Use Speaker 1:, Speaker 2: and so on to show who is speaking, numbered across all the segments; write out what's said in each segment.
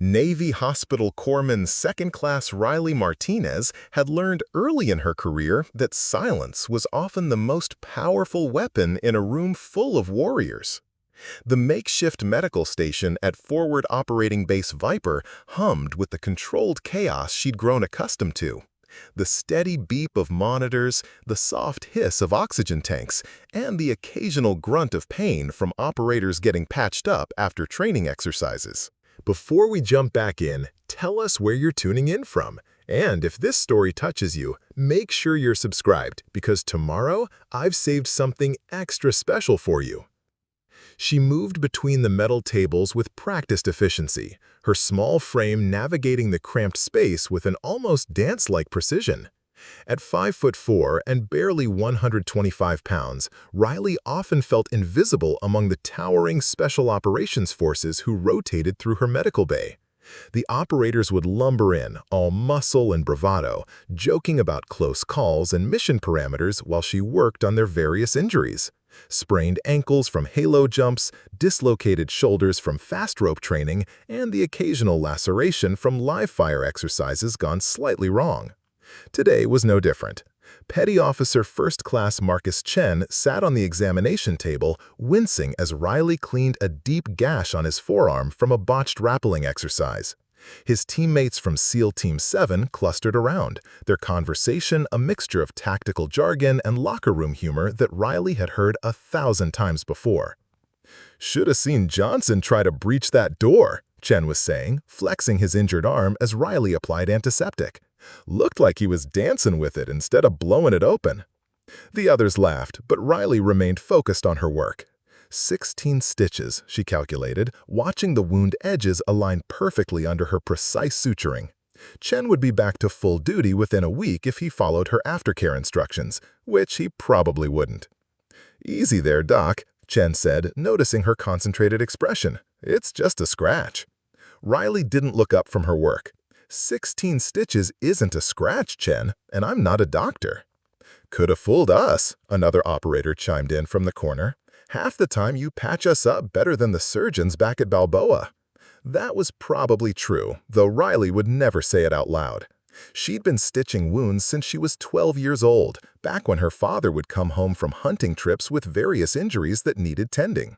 Speaker 1: Navy Hospital Corpsman Second Class Riley Martinez had learned early in her career that silence was often the most powerful weapon in a room full of warriors. The makeshift medical station at Forward Operating Base Viper hummed with the controlled chaos she'd grown accustomed to. The steady beep of monitors, the soft hiss of oxygen tanks, and the occasional grunt of pain from operators getting patched up after training exercises. Before we jump back in, tell us where you're tuning in from. And if this story touches you, make sure you're subscribed, because tomorrow I've saved something extra special for you. She moved between the metal tables with practiced efficiency, her small frame navigating the cramped space with an almost dance-like precision. At 5'4" and barely 125 pounds, Riley often felt invisible among the towering Special Operations Forces who rotated through her medical bay. The operators would lumber in, all muscle and bravado, joking about close calls and mission parameters while she worked on their various injuries. Sprained ankles from halo jumps, dislocated shoulders from fast rope training, and the occasional laceration from live fire exercises gone slightly wrong. Today was no different. Petty Officer First Class Marcus Chen sat on the examination table, wincing as Riley cleaned a deep gash on his forearm from a botched rappelling exercise. His teammates from SEAL Team 7 clustered around, their conversation a mixture of tactical jargon and locker room humor that Riley had heard 1,000 times before. "Should have seen Johnson try to breach that door," Chen was saying, flexing his injured arm as Riley applied antiseptic. "Looked like he was dancing with it instead of blowing it open." The others laughed, but Riley remained focused on her work. 16 stitches, she calculated, watching the wound edges align perfectly under her precise suturing. Chen would be back to full duty within a week if he followed her aftercare instructions, which he probably wouldn't. "Easy there, Doc," Chen said, noticing her concentrated expression. "It's just a scratch." Riley didn't look up from her work. 16 stitches isn't a scratch, Chen, and I'm not a doctor." "Could have fooled us," another operator chimed in from the corner. "Half the time you patch us up better than the surgeons back at Balboa." That was probably true, though Riley would never say it out loud. She'd been stitching wounds since she was 12 years old, back when her father would come home from hunting trips with various injuries that needed tending.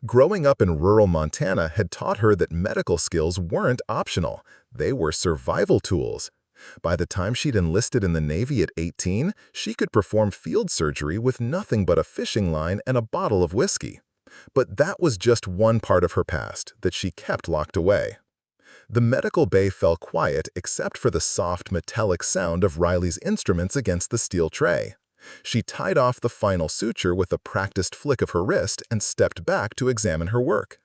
Speaker 1: Growing up in rural Montana had taught her that medical skills weren't optional. They were survival tools. By the time she'd enlisted in the Navy at 18, she could perform field surgery with nothing but a fishing line and a bottle of whiskey. But that was just one part of her past that she kept locked away. The medical bay fell quiet except for the soft metallic sound of Riley's instruments against the steel tray. She tied off the final suture with a practiced flick of her wrist and stepped back to examine her work.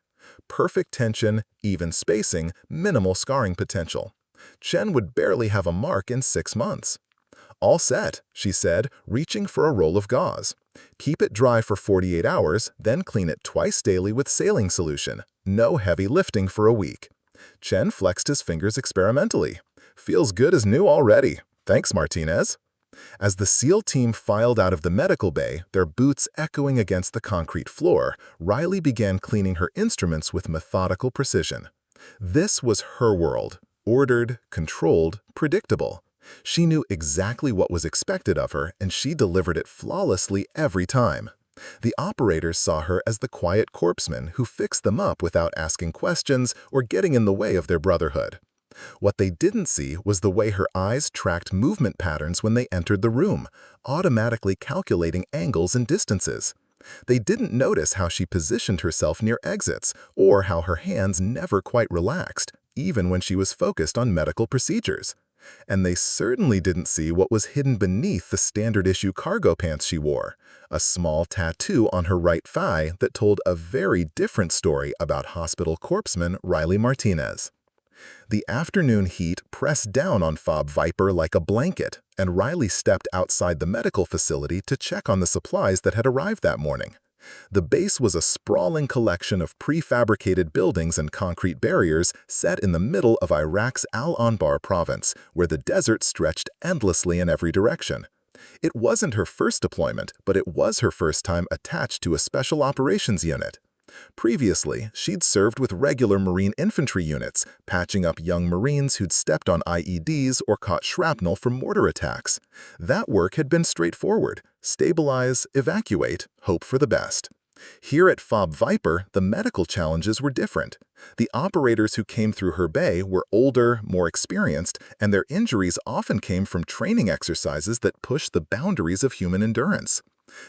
Speaker 1: Perfect tension, even spacing, minimal scarring potential. Chen would barely have a mark in 6 months. "All set," she said, reaching for a roll of gauze. "Keep it dry for 48 hours, then clean it twice daily with saline solution. No heavy lifting for a week." Chen flexed his fingers experimentally. "Feels good as new already. Thanks, Martinez." As the SEAL team filed out of the medical bay, their boots echoing against the concrete floor, Riley began cleaning her instruments with methodical precision. This was her world, ordered, controlled, predictable. She knew exactly what was expected of her, and she delivered it flawlessly every time. The operators saw her as the quiet corpsman who fixed them up without asking questions or getting in the way of their brotherhood. What they didn't see was the way her eyes tracked movement patterns when they entered the room, automatically calculating angles and distances. They didn't notice how she positioned herself near exits, or how her hands never quite relaxed, even when she was focused on medical procedures. And they certainly didn't see what was hidden beneath the standard-issue cargo pants she wore, a small tattoo on her right thigh that told a very different story about hospital corpsman Riley Martinez. The afternoon heat pressed down on Fob Viper like a blanket, and Riley stepped outside the medical facility to check on the supplies that had arrived that morning. The base was a sprawling collection of prefabricated buildings and concrete barriers set in the middle of Iraq's Al-Anbar province, where the desert stretched endlessly in every direction. It wasn't her first deployment, but it was her first time attached to a special operations unit. Previously, she'd served with regular Marine infantry units, patching up young Marines who'd stepped on IEDs or caught shrapnel from mortar attacks. That work had been straightforward: stabilize, evacuate, hope for the best. Here at FOB Viper, the medical challenges were different. The operators who came through her bay were older, more experienced, and their injuries often came from training exercises that pushed the boundaries of human endurance.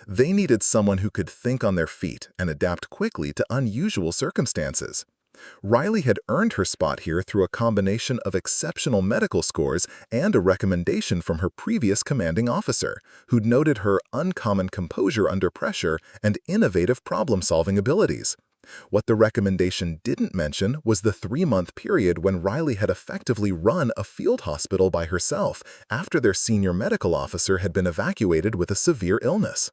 Speaker 1: They needed someone who could think on their feet and adapt quickly to unusual circumstances. Riley had earned her spot here through a combination of exceptional medical scores and a recommendation from her previous commanding officer, who'd noted her uncommon composure under pressure and innovative problem-solving abilities. What the recommendation didn't mention was the 3-month period when Riley had effectively run a field hospital by herself after their senior medical officer had been evacuated with a severe illness.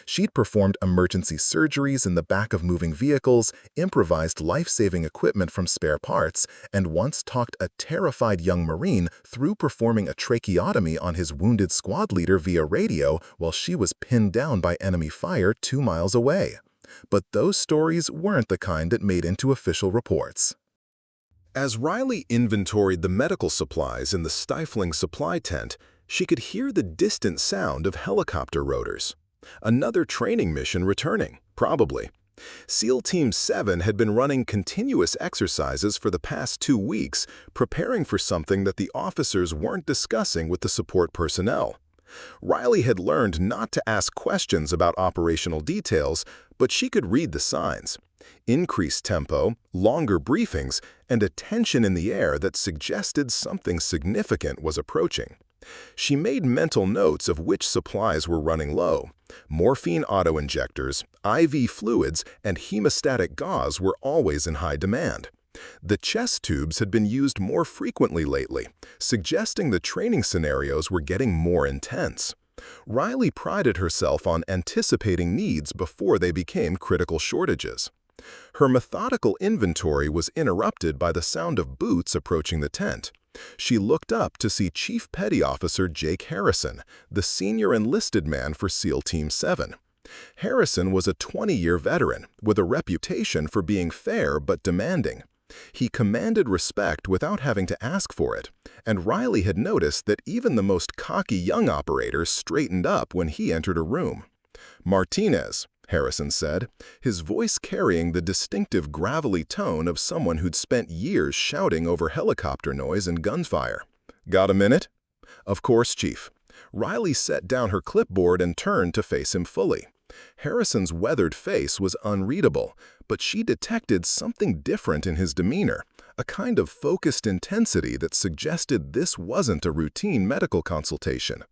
Speaker 1: She'd performed emergency surgeries in the back of moving vehicles, improvised life-saving equipment from spare parts, and once talked a terrified young Marine through performing a tracheotomy on his wounded squad leader via radio while she was pinned down by enemy fire 2 miles away. But those stories weren't the kind that made into official reports. As Riley inventoried the medical supplies in the stifling supply tent, she could hear the distant sound of helicopter rotors. Another training mission returning, probably. SEAL Team 7 had been running continuous exercises for the past 2 weeks, preparing for something that the officers weren't discussing with the support personnel. Riley had learned not to ask questions about operational details, but she could read the signs. Increased tempo, longer briefings, and a tension in the air that suggested something significant was approaching. She made mental notes of which supplies were running low. Morphine auto-injectors, IV fluids, and hemostatic gauze were always in high demand. The chest tubes had been used more frequently lately, suggesting the training scenarios were getting more intense. Riley prided herself on anticipating needs before they became critical shortages. Her methodical inventory was interrupted by the sound of boots approaching the tent. She looked up to see Chief Petty Officer Jake Harrison, the senior enlisted man for SEAL Team 7. Harrison was a 20-year veteran with a reputation for being fair but demanding. He commanded respect without having to ask for it, and Riley had noticed that even the most cocky young operators straightened up when he entered a room. "Martinez," Harrison said, his voice carrying the distinctive gravelly tone of someone who'd spent years shouting over helicopter noise and gunfire. "Got a minute?" "Of course, Chief." Riley set down her clipboard and turned to face him fully. Harrison's weathered face was unreadable, but she detected something different in his demeanor, a kind of focused intensity that suggested this wasn't a routine medical consultation.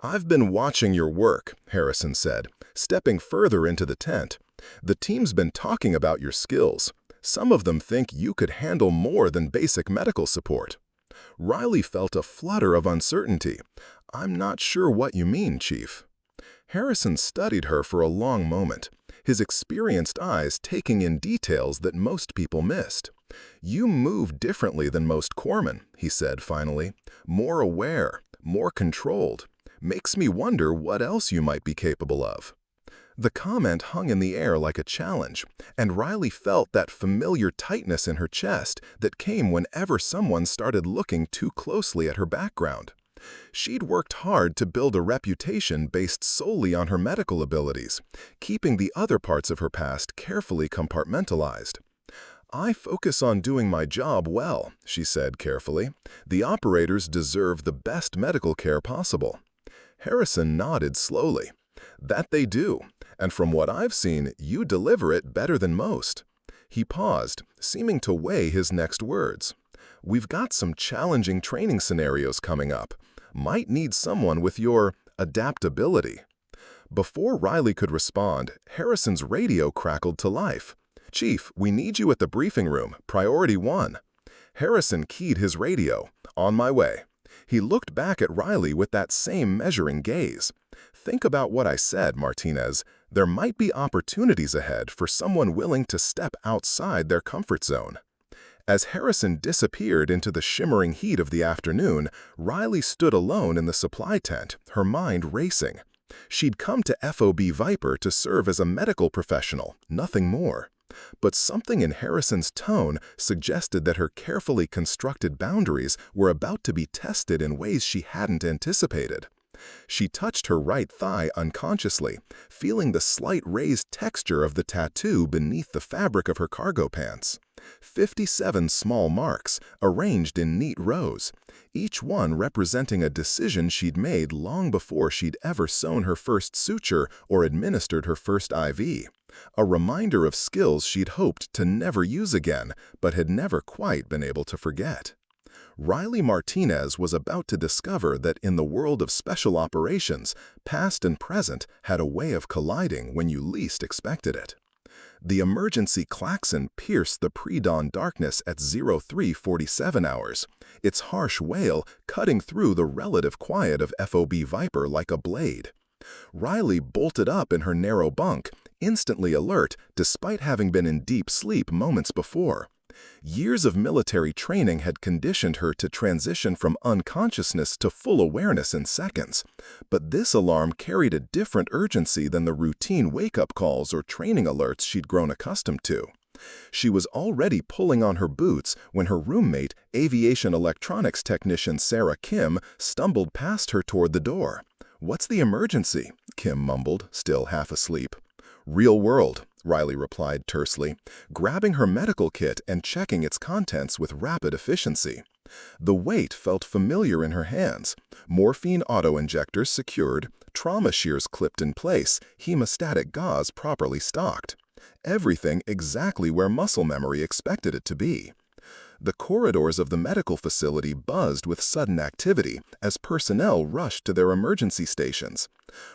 Speaker 1: "I've been watching your work," Harrison said, stepping further into the tent. "The team's been talking about your skills. Some of them think you could handle more than basic medical support." Riley felt a flutter of uncertainty. "I'm not sure what you mean, Chief." Harrison studied her for a long moment, his experienced eyes taking in details that most people missed. "You move differently than most corpsmen," he said finally. "More aware, more controlled. Makes me wonder what else you might be capable of." The comment hung in the air like a challenge, and Riley felt that familiar tightness in her chest that came whenever someone started looking too closely at her background. She'd worked hard to build a reputation based solely on her medical abilities, keeping the other parts of her past carefully compartmentalized. "I focus on doing my job well," she said carefully. "The operators deserve the best medical care possible." Harrison nodded slowly. "That they do, and from what I've seen, you deliver it better than most." He paused, seeming to weigh his next words. "We've got some challenging training scenarios coming up. Might need someone with your adaptability." Before Riley could respond, Harrison's radio crackled to life. "Chief, we need you at the briefing room, priority 1. Harrison keyed his radio. "On my way." He looked back at Riley with that same measuring gaze. "Think about what I said, Martinez. There might be opportunities ahead for someone willing to step outside their comfort zone." As Harrison disappeared into the shimmering heat of the afternoon, Riley stood alone in the supply tent, her mind racing. She'd come to FOB Viper to serve as a medical professional, nothing more. But something in Harrison's tone suggested that her carefully constructed boundaries were about to be tested in ways she hadn't anticipated. She touched her right thigh unconsciously, feeling the slight raised texture of the tattoo beneath the fabric of her cargo pants. 57 small marks, arranged in neat rows, each one representing a decision she'd made long before she'd ever sewn her first suture or administered her first IV. A reminder of skills she'd hoped to never use again, but had never quite been able to forget. Riley Martinez was about to discover that in the world of special operations, past and present had a way of colliding when you least expected it. The emergency klaxon pierced the pre-dawn darkness at 03:47 hours, its harsh wail cutting through the relative quiet of FOB Viper like a blade. Riley bolted up in her narrow bunk, instantly alert despite having been in deep sleep moments before. Years of military training had conditioned her to transition from unconsciousness to full awareness in seconds, but this alarm carried a different urgency than the routine wake-up calls or training alerts she'd grown accustomed to. She was already pulling on her boots when her roommate, aviation electronics technician Sarah Kim, stumbled past her toward the door. "What's the emergency?" Kim mumbled, still half asleep. "Real world," Riley replied tersely, grabbing her medical kit and checking its contents with rapid efficiency. The weight felt familiar in her hands. Morphine auto-injectors secured, trauma shears clipped in place, hemostatic gauze properly stocked. Everything exactly where muscle memory expected it to be. The corridors of the medical facility buzzed with sudden activity as personnel rushed to their emergency stations.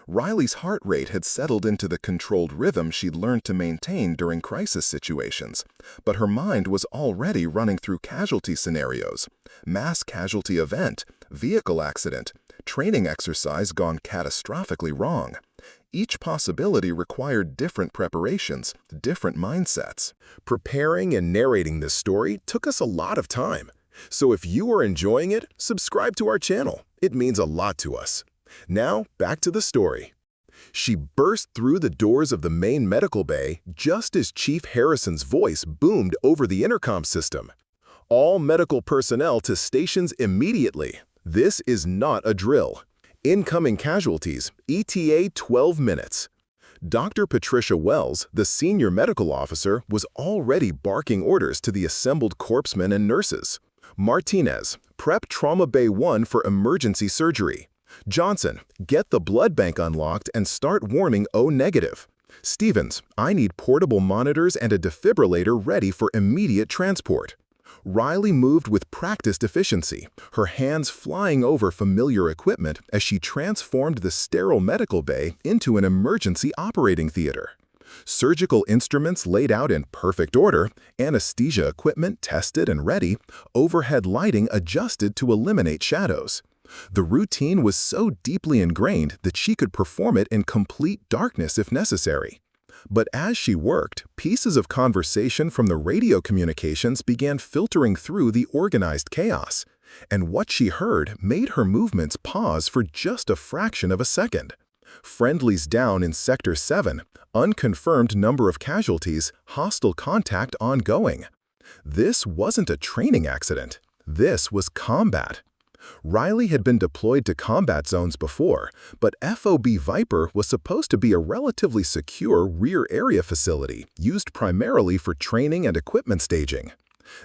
Speaker 1: Riley's heart rate had settled into the controlled rhythm she'd learned to maintain during crisis situations, but her mind was already running through casualty scenarios: mass casualty event, vehicle accident, training exercise gone catastrophically wrong. Each possibility required different preparations, different mindsets. Preparing and narrating this story took us a lot of time. So if you are enjoying it, subscribe to our channel. It means a lot to us. Now, back to the story. She burst through the doors of the main medical bay just as Chief Harrison's voice boomed over the intercom system. "All medical personnel to stations immediately. This is not a drill. Incoming casualties, ETA 12 minutes. Dr. Patricia Wells, the senior medical officer, was already barking orders to the assembled corpsmen and nurses. "Martinez, prep Trauma Bay 1 for emergency surgery. Johnson, get the blood bank unlocked and start warming O-negative. Stevens, I need portable monitors and a defibrillator ready for immediate transport." Riley moved with practiced efficiency, her hands flying over familiar equipment as she transformed the sterile medical bay into an emergency operating theater. Surgical instruments laid out in perfect order, anesthesia equipment tested and ready, overhead lighting adjusted to eliminate shadows. The routine was so deeply ingrained that she could perform it in complete darkness if necessary. But as she worked, pieces of conversation from the radio communications began filtering through the organized chaos, and what she heard made her movements pause for just a fraction of a second. "Friendlies down in Sector 7, unconfirmed number of casualties, hostile contact ongoing." This wasn't a training accident. This was combat. Riley had been deployed to combat zones before, but FOB Viper was supposed to be a relatively secure rear area facility used primarily for training and equipment staging.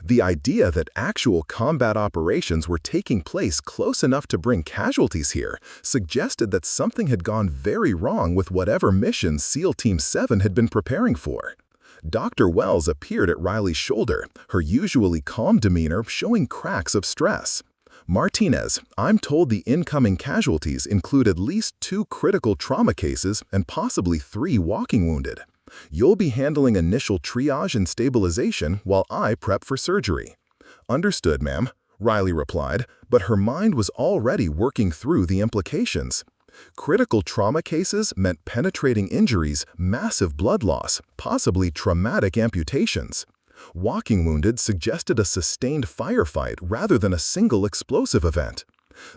Speaker 1: The idea that actual combat operations were taking place close enough to bring casualties here suggested that something had gone very wrong with whatever mission SEAL Team 7 had been preparing for. Dr. Wells appeared at Riley's shoulder, her usually calm demeanor showing cracks of stress. "Martinez, I'm told the incoming casualties include at least 2 critical trauma cases and possibly 3 walking wounded. You'll be handling initial triage and stabilization while I prep for surgery." "Understood, ma'am," Riley replied, but her mind was already working through the implications. Critical trauma cases meant penetrating injuries, massive blood loss, possibly traumatic amputations. Walking wounded suggested a sustained firefight rather than a single explosive event.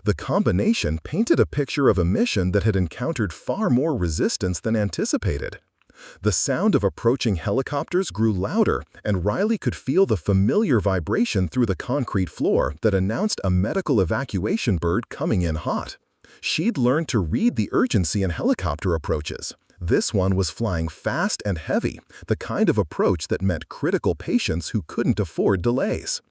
Speaker 1: The combination painted a picture of a mission that had encountered far more resistance than anticipated. The sound of approaching helicopters grew louder, and Riley could feel the familiar vibration through the concrete floor that announced a medical evacuation bird coming in hot. She'd learned to read the urgency in helicopter approaches. This one was flying fast and heavy, the kind of approach that meant critical patients who couldn't afford delays.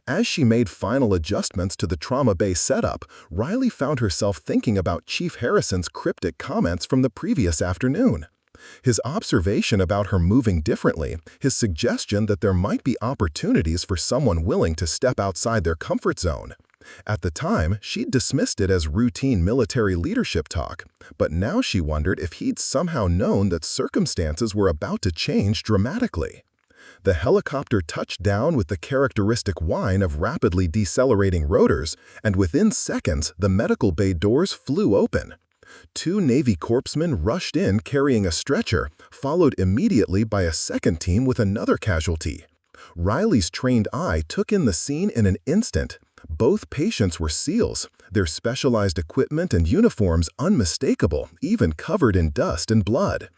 Speaker 1: As she made final adjustments to the trauma bay setup, Riley found herself thinking about Chief Harrison's cryptic comments from the previous afternoon. His observation about her moving differently, his suggestion that there might be opportunities for someone willing to step outside their comfort zone. At the time, she'd dismissed it as routine military leadership talk, but now she wondered if he'd somehow known that circumstances were about to change dramatically. The helicopter touched down with the characteristic whine of rapidly decelerating rotors, and within seconds, the medical bay doors flew open. Two Navy corpsmen rushed in carrying a stretcher, followed immediately by a second team with another casualty. Riley's trained eye took in the scene in an instant. Both patients were SEALs, their specialized equipment and uniforms unmistakable, even covered in dust and blood.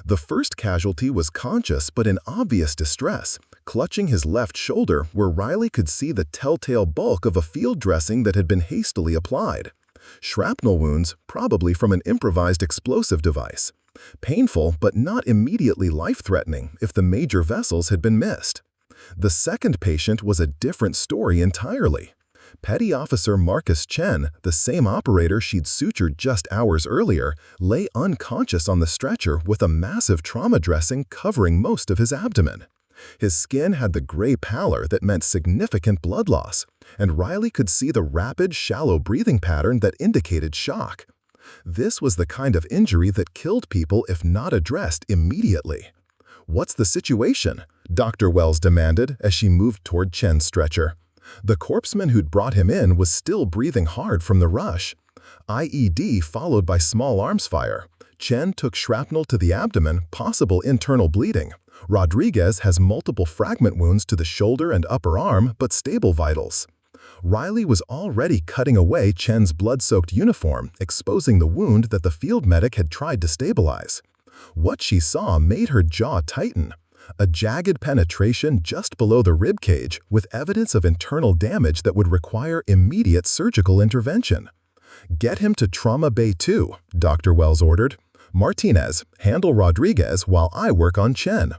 Speaker 1: The first casualty was conscious but in obvious distress, clutching his left shoulder where Riley could see the telltale bulk of a field dressing that had been hastily applied. Shrapnel wounds, probably from an improvised explosive device. Painful but not immediately life-threatening if the major vessels had been missed. The second patient was a different story entirely. Petty Officer Marcus Chen, the same operator she'd sutured just hours earlier, lay unconscious on the stretcher with a massive trauma dressing covering most of his abdomen. His skin had the gray pallor that meant significant blood loss, and Riley could see the rapid, shallow breathing pattern that indicated shock. This was the kind of injury that killed people if not addressed immediately. "What's the situation?" Dr. Wells demanded as she moved toward Chen's stretcher. The corpsman who'd brought him in was still breathing hard from the rush. IED followed by small arms fire. Chen took shrapnel to the abdomen, possible internal bleeding. Rodriguez has multiple fragment wounds to the shoulder and upper arm, but stable vitals. Riley was already cutting away Chen's blood-soaked uniform, exposing the wound that the field medic had tried to stabilize. What she saw made her jaw tighten. A jagged penetration just below the rib cage with evidence of internal damage that would require immediate surgical intervention. "Get him to Trauma Bay 2, Dr. Wells ordered. "Martinez, handle Rodriguez while I work on Chen."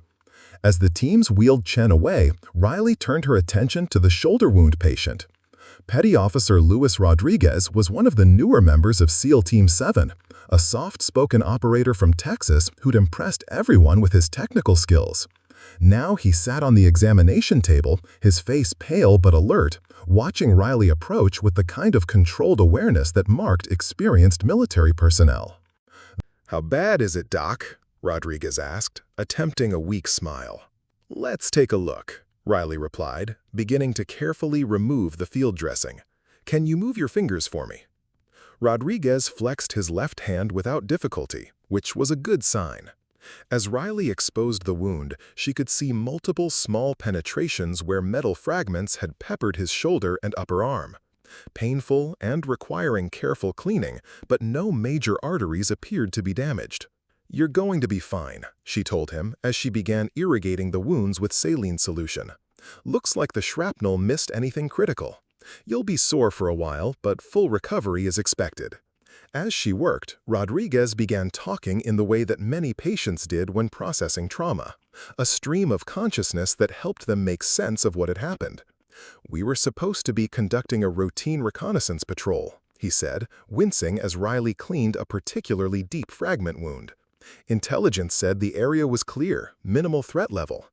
Speaker 1: As the teams wheeled Chen away, Riley turned her attention to the shoulder wound patient. Petty Officer Luis Rodriguez was one of the newer members of SEAL Team 7, a soft-spoken operator from Texas who'd impressed everyone with his technical skills. Now he sat on the examination table, his face pale but alert, watching Riley approach with the kind of controlled awareness that marked experienced military personnel. "How bad is it, Doc?" Rodriguez asked, attempting a weak smile. "Let's take a look," Riley replied, beginning to carefully remove the field dressing. "Can you move your fingers for me?" Rodriguez flexed his left hand without difficulty, which was a good sign. As Riley exposed the wound, she could see multiple small penetrations where metal fragments had peppered his shoulder and upper arm. Painful and requiring careful cleaning, but no major arteries appeared to be damaged. "You're going to be fine," she told him as she began irrigating the wounds with saline solution. "Looks like the shrapnel missed anything critical. You'll be sore for a while, but full recovery is expected." As she worked, Rodriguez began talking in the way that many patients did when processing trauma, a stream of consciousness that helped them make sense of what had happened. "We were supposed to be conducting a routine reconnaissance patrol," he said, wincing as Riley cleaned a particularly deep fragment wound. "Intelligence said the area was clear, minimal threat level."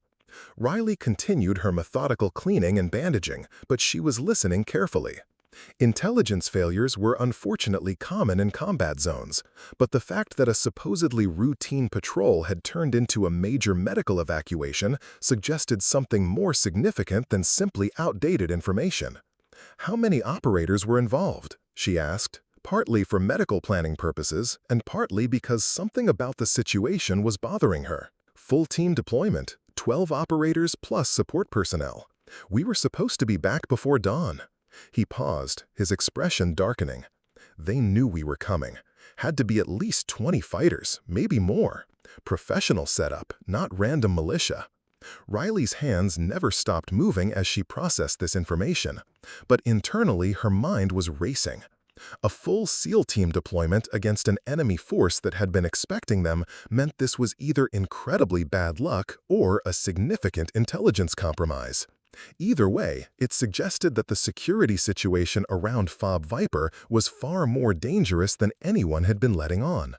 Speaker 1: Riley continued her methodical cleaning and bandaging, but she was listening carefully. Intelligence failures were unfortunately common in combat zones, but the fact that a supposedly routine patrol had turned into a major medical evacuation suggested something more significant than simply outdated information. "How many operators were involved?" she asked, partly for medical planning purposes and partly because something about the situation was bothering her. "Full team deployment, 12 operators plus support personnel. We were supposed to be back before dawn." He paused, his expression darkening. "They knew we were coming. Had to be at least 20 fighters, maybe more. Professional setup, not random militia. Riley's hands never stopped moving as she processed this information, but internally her mind was racing. A full SEAL team deployment against an enemy force that had been expecting them meant this was either incredibly bad luck or a significant intelligence compromise. Either way, it suggested that the security situation around Fob Viper was far more dangerous than anyone had been letting on.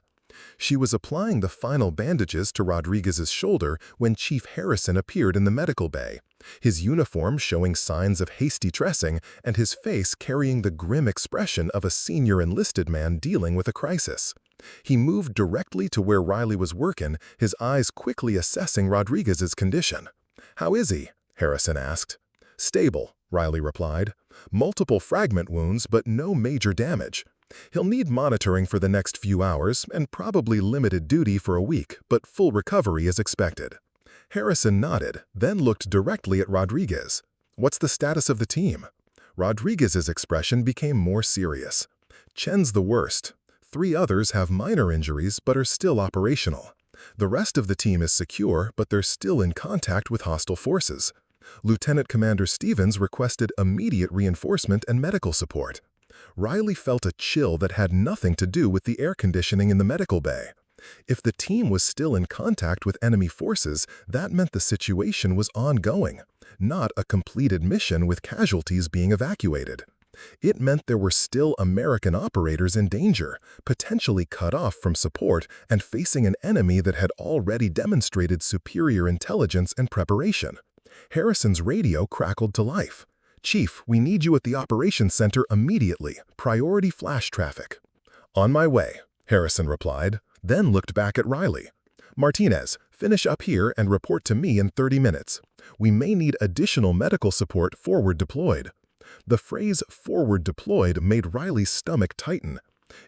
Speaker 1: She was applying the final bandages to Rodriguez's shoulder when Chief Harrison appeared in the medical bay, his uniform showing signs of hasty dressing and his face carrying the grim expression of a senior enlisted man dealing with a crisis. He moved directly to where Riley was working, his eyes quickly assessing Rodriguez's condition. "How is he?" Harrison asked. "Stable," Riley replied. "Multiple fragment wounds, but no major damage. He'll need monitoring for the next few hours and probably limited duty for a week, but full recovery is expected." Harrison nodded, then looked directly at Rodriguez. "What's the status of the team?" Rodriguez's expression became more serious. "Chen's the worst. 3 others have minor injuries but are still operational. The rest of the team is secure, but they're still in contact with hostile forces. Lieutenant Commander Stevens requested immediate reinforcement and medical support." Riley felt a chill that had nothing to do with the air conditioning in the medical bay. If the team was still in contact with enemy forces, that meant the situation was ongoing, not a completed mission with casualties being evacuated. It meant there were still American operators in danger, potentially cut off from support and facing an enemy that had already demonstrated superior intelligence and preparation. Harrison's radio crackled to life. "Chief, we need you at the operations center immediately. Priority flash traffic." "On my way," Harrison replied, then looked back at Riley. "Martinez, finish up here and report to me in 30 minutes. We may need additional medical support forward deployed." The phrase "forward deployed" made Riley's stomach tighten.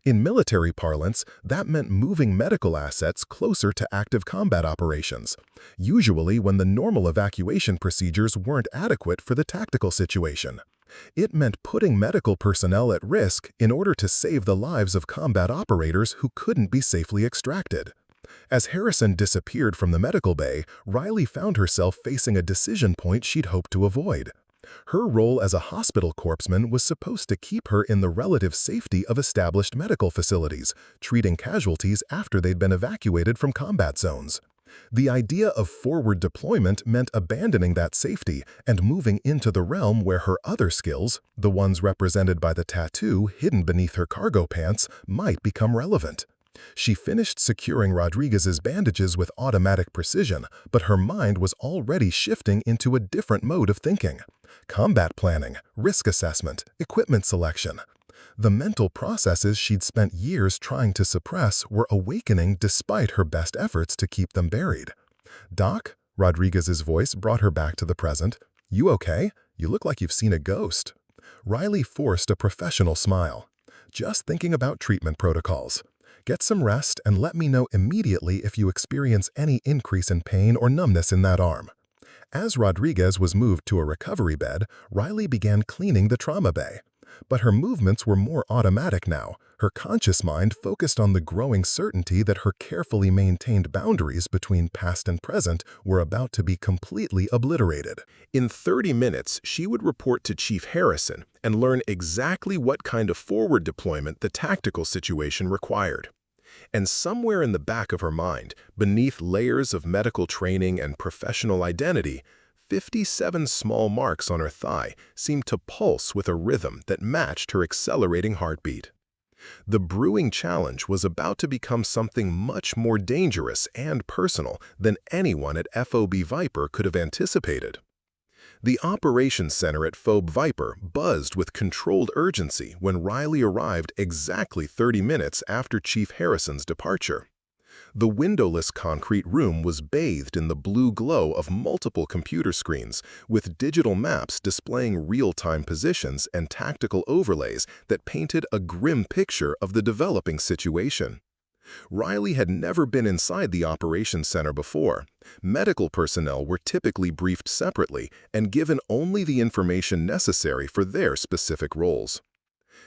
Speaker 1: In military parlance, that meant moving medical assets closer to active combat operations, usually when the normal evacuation procedures weren't adequate for the tactical situation. It meant putting medical personnel at risk in order to save the lives of combat operators who couldn't be safely extracted. As Harrison disappeared from the medical bay, Riley found herself facing a decision point she'd hoped to avoid. Her role as a hospital corpsman was supposed to keep her in the relative safety of established medical facilities, treating casualties after they'd been evacuated from combat zones. The idea of forward deployment meant abandoning that safety and moving into the realm where her other skills, the ones represented by the tattoo hidden beneath her cargo pants, might become relevant. She finished securing Rodriguez's bandages with automatic precision, but her mind was already shifting into a different mode of thinking. Combat planning, risk assessment, equipment selection. The mental processes she'd spent years trying to suppress were awakening despite her best efforts to keep them buried. "Doc?" Rodriguez's voice brought her back to the present. "You okay? You look like you've seen a ghost." Riley forced a professional smile. "Just thinking about treatment protocols. Get some rest and let me know immediately if you experience any increase in pain or numbness in that arm." As Rodriguez was moved to a recovery bed, Riley began cleaning the trauma bay. But her movements were more automatic now. Her conscious mind focused on the growing certainty that her carefully maintained boundaries between past and present were about to be completely obliterated. In 30 minutes, she would report to Chief Harrison and learn exactly what kind of forward deployment the tactical situation required. And somewhere in the back of her mind, beneath layers of medical training and professional identity, 57 small marks on her thigh seemed to pulse with a rhythm that matched her accelerating heartbeat. The brewing challenge was about to become something much more dangerous and personal than anyone at FOB Viper could have anticipated. The operations center at FOB Viper buzzed with controlled urgency when Riley arrived exactly 30 minutes after Chief Harrison's departure. The windowless concrete room was bathed in the blue glow of multiple computer screens, with digital maps displaying real-time positions and tactical overlays that painted a grim picture of the developing situation. Riley had never been inside the operations center before. Medical personnel were typically briefed separately and given only the information necessary for their specific roles.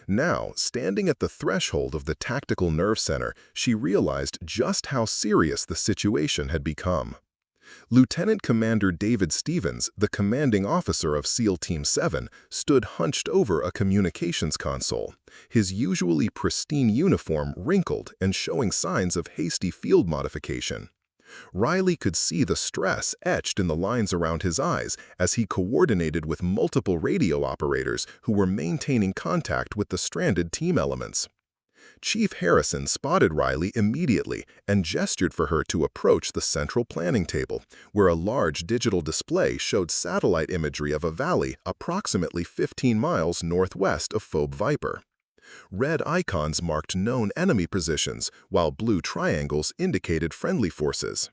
Speaker 1: Now, standing at the threshold of the tactical nerve center, she realized just how serious the situation had become. Lieutenant Commander David Stevens, the commanding officer of SEAL Team 7, stood hunched over a communications console, his usually pristine uniform wrinkled and showing signs of hasty field modification. Riley could see the stress etched in the lines around his eyes as he coordinated with multiple radio operators who were maintaining contact with the stranded team elements. Chief Harrison spotted Riley immediately and gestured for her to approach the central planning table, where a large digital display showed satellite imagery of a valley approximately 15 miles northwest of Phobe Viper. Red icons marked known enemy positions, while blue triangles indicated friendly forces.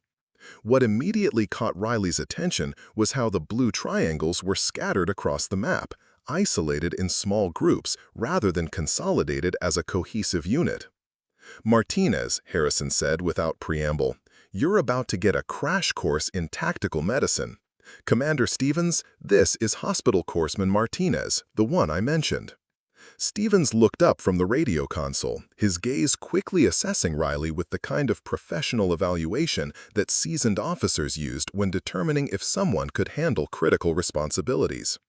Speaker 1: What immediately caught Riley's attention was how the blue triangles were scattered across the map, isolated in small groups rather than consolidated as a cohesive unit. "Martinez," Harrison said without preamble, "you're about to get a crash course in tactical medicine. Commander Stevens, this is Hospital Corpsman Martinez, the one I mentioned." Stevens looked up from the radio console, his gaze quickly assessing Riley with the kind of professional evaluation that seasoned officers used when determining if someone could handle critical responsibilities.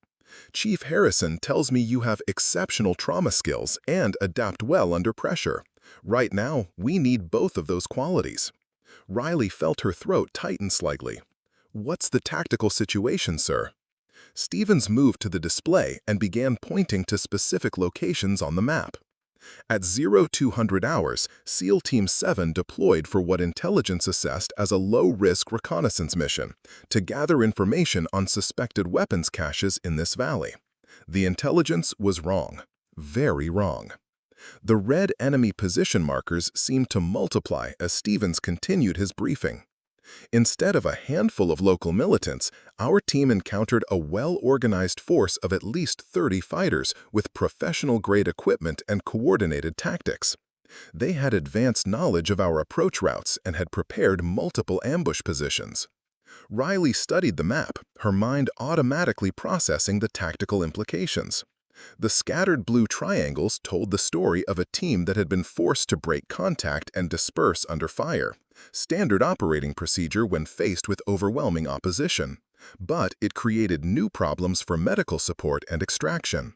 Speaker 1: "Chief Harrison tells me you have exceptional trauma skills and adapt well under pressure. Right now, we need both of those qualities." Riley felt her throat tighten slightly. "What's the tactical situation, sir?" Stevens moved to the display and began pointing to specific locations on the map. At 0200 hours, SEAL Team 7 deployed for what intelligence assessed as a low-risk reconnaissance mission to gather information on suspected weapons caches in this valley. The intelligence was wrong. Very wrong. The red enemy position markers seemed to multiply as Stevens continued his briefing. Instead of a handful of local militants, our team encountered a well-organized force of at least 30 fighters with professional-grade equipment and coordinated tactics. They had advanced knowledge of our approach routes and had prepared multiple ambush positions. Riley studied the map, her mind automatically processing the tactical implications. The scattered blue triangles told the story of a team that had been forced to break contact and disperse under fire, standard operating procedure when faced with overwhelming opposition. But it created new problems for medical support and extraction.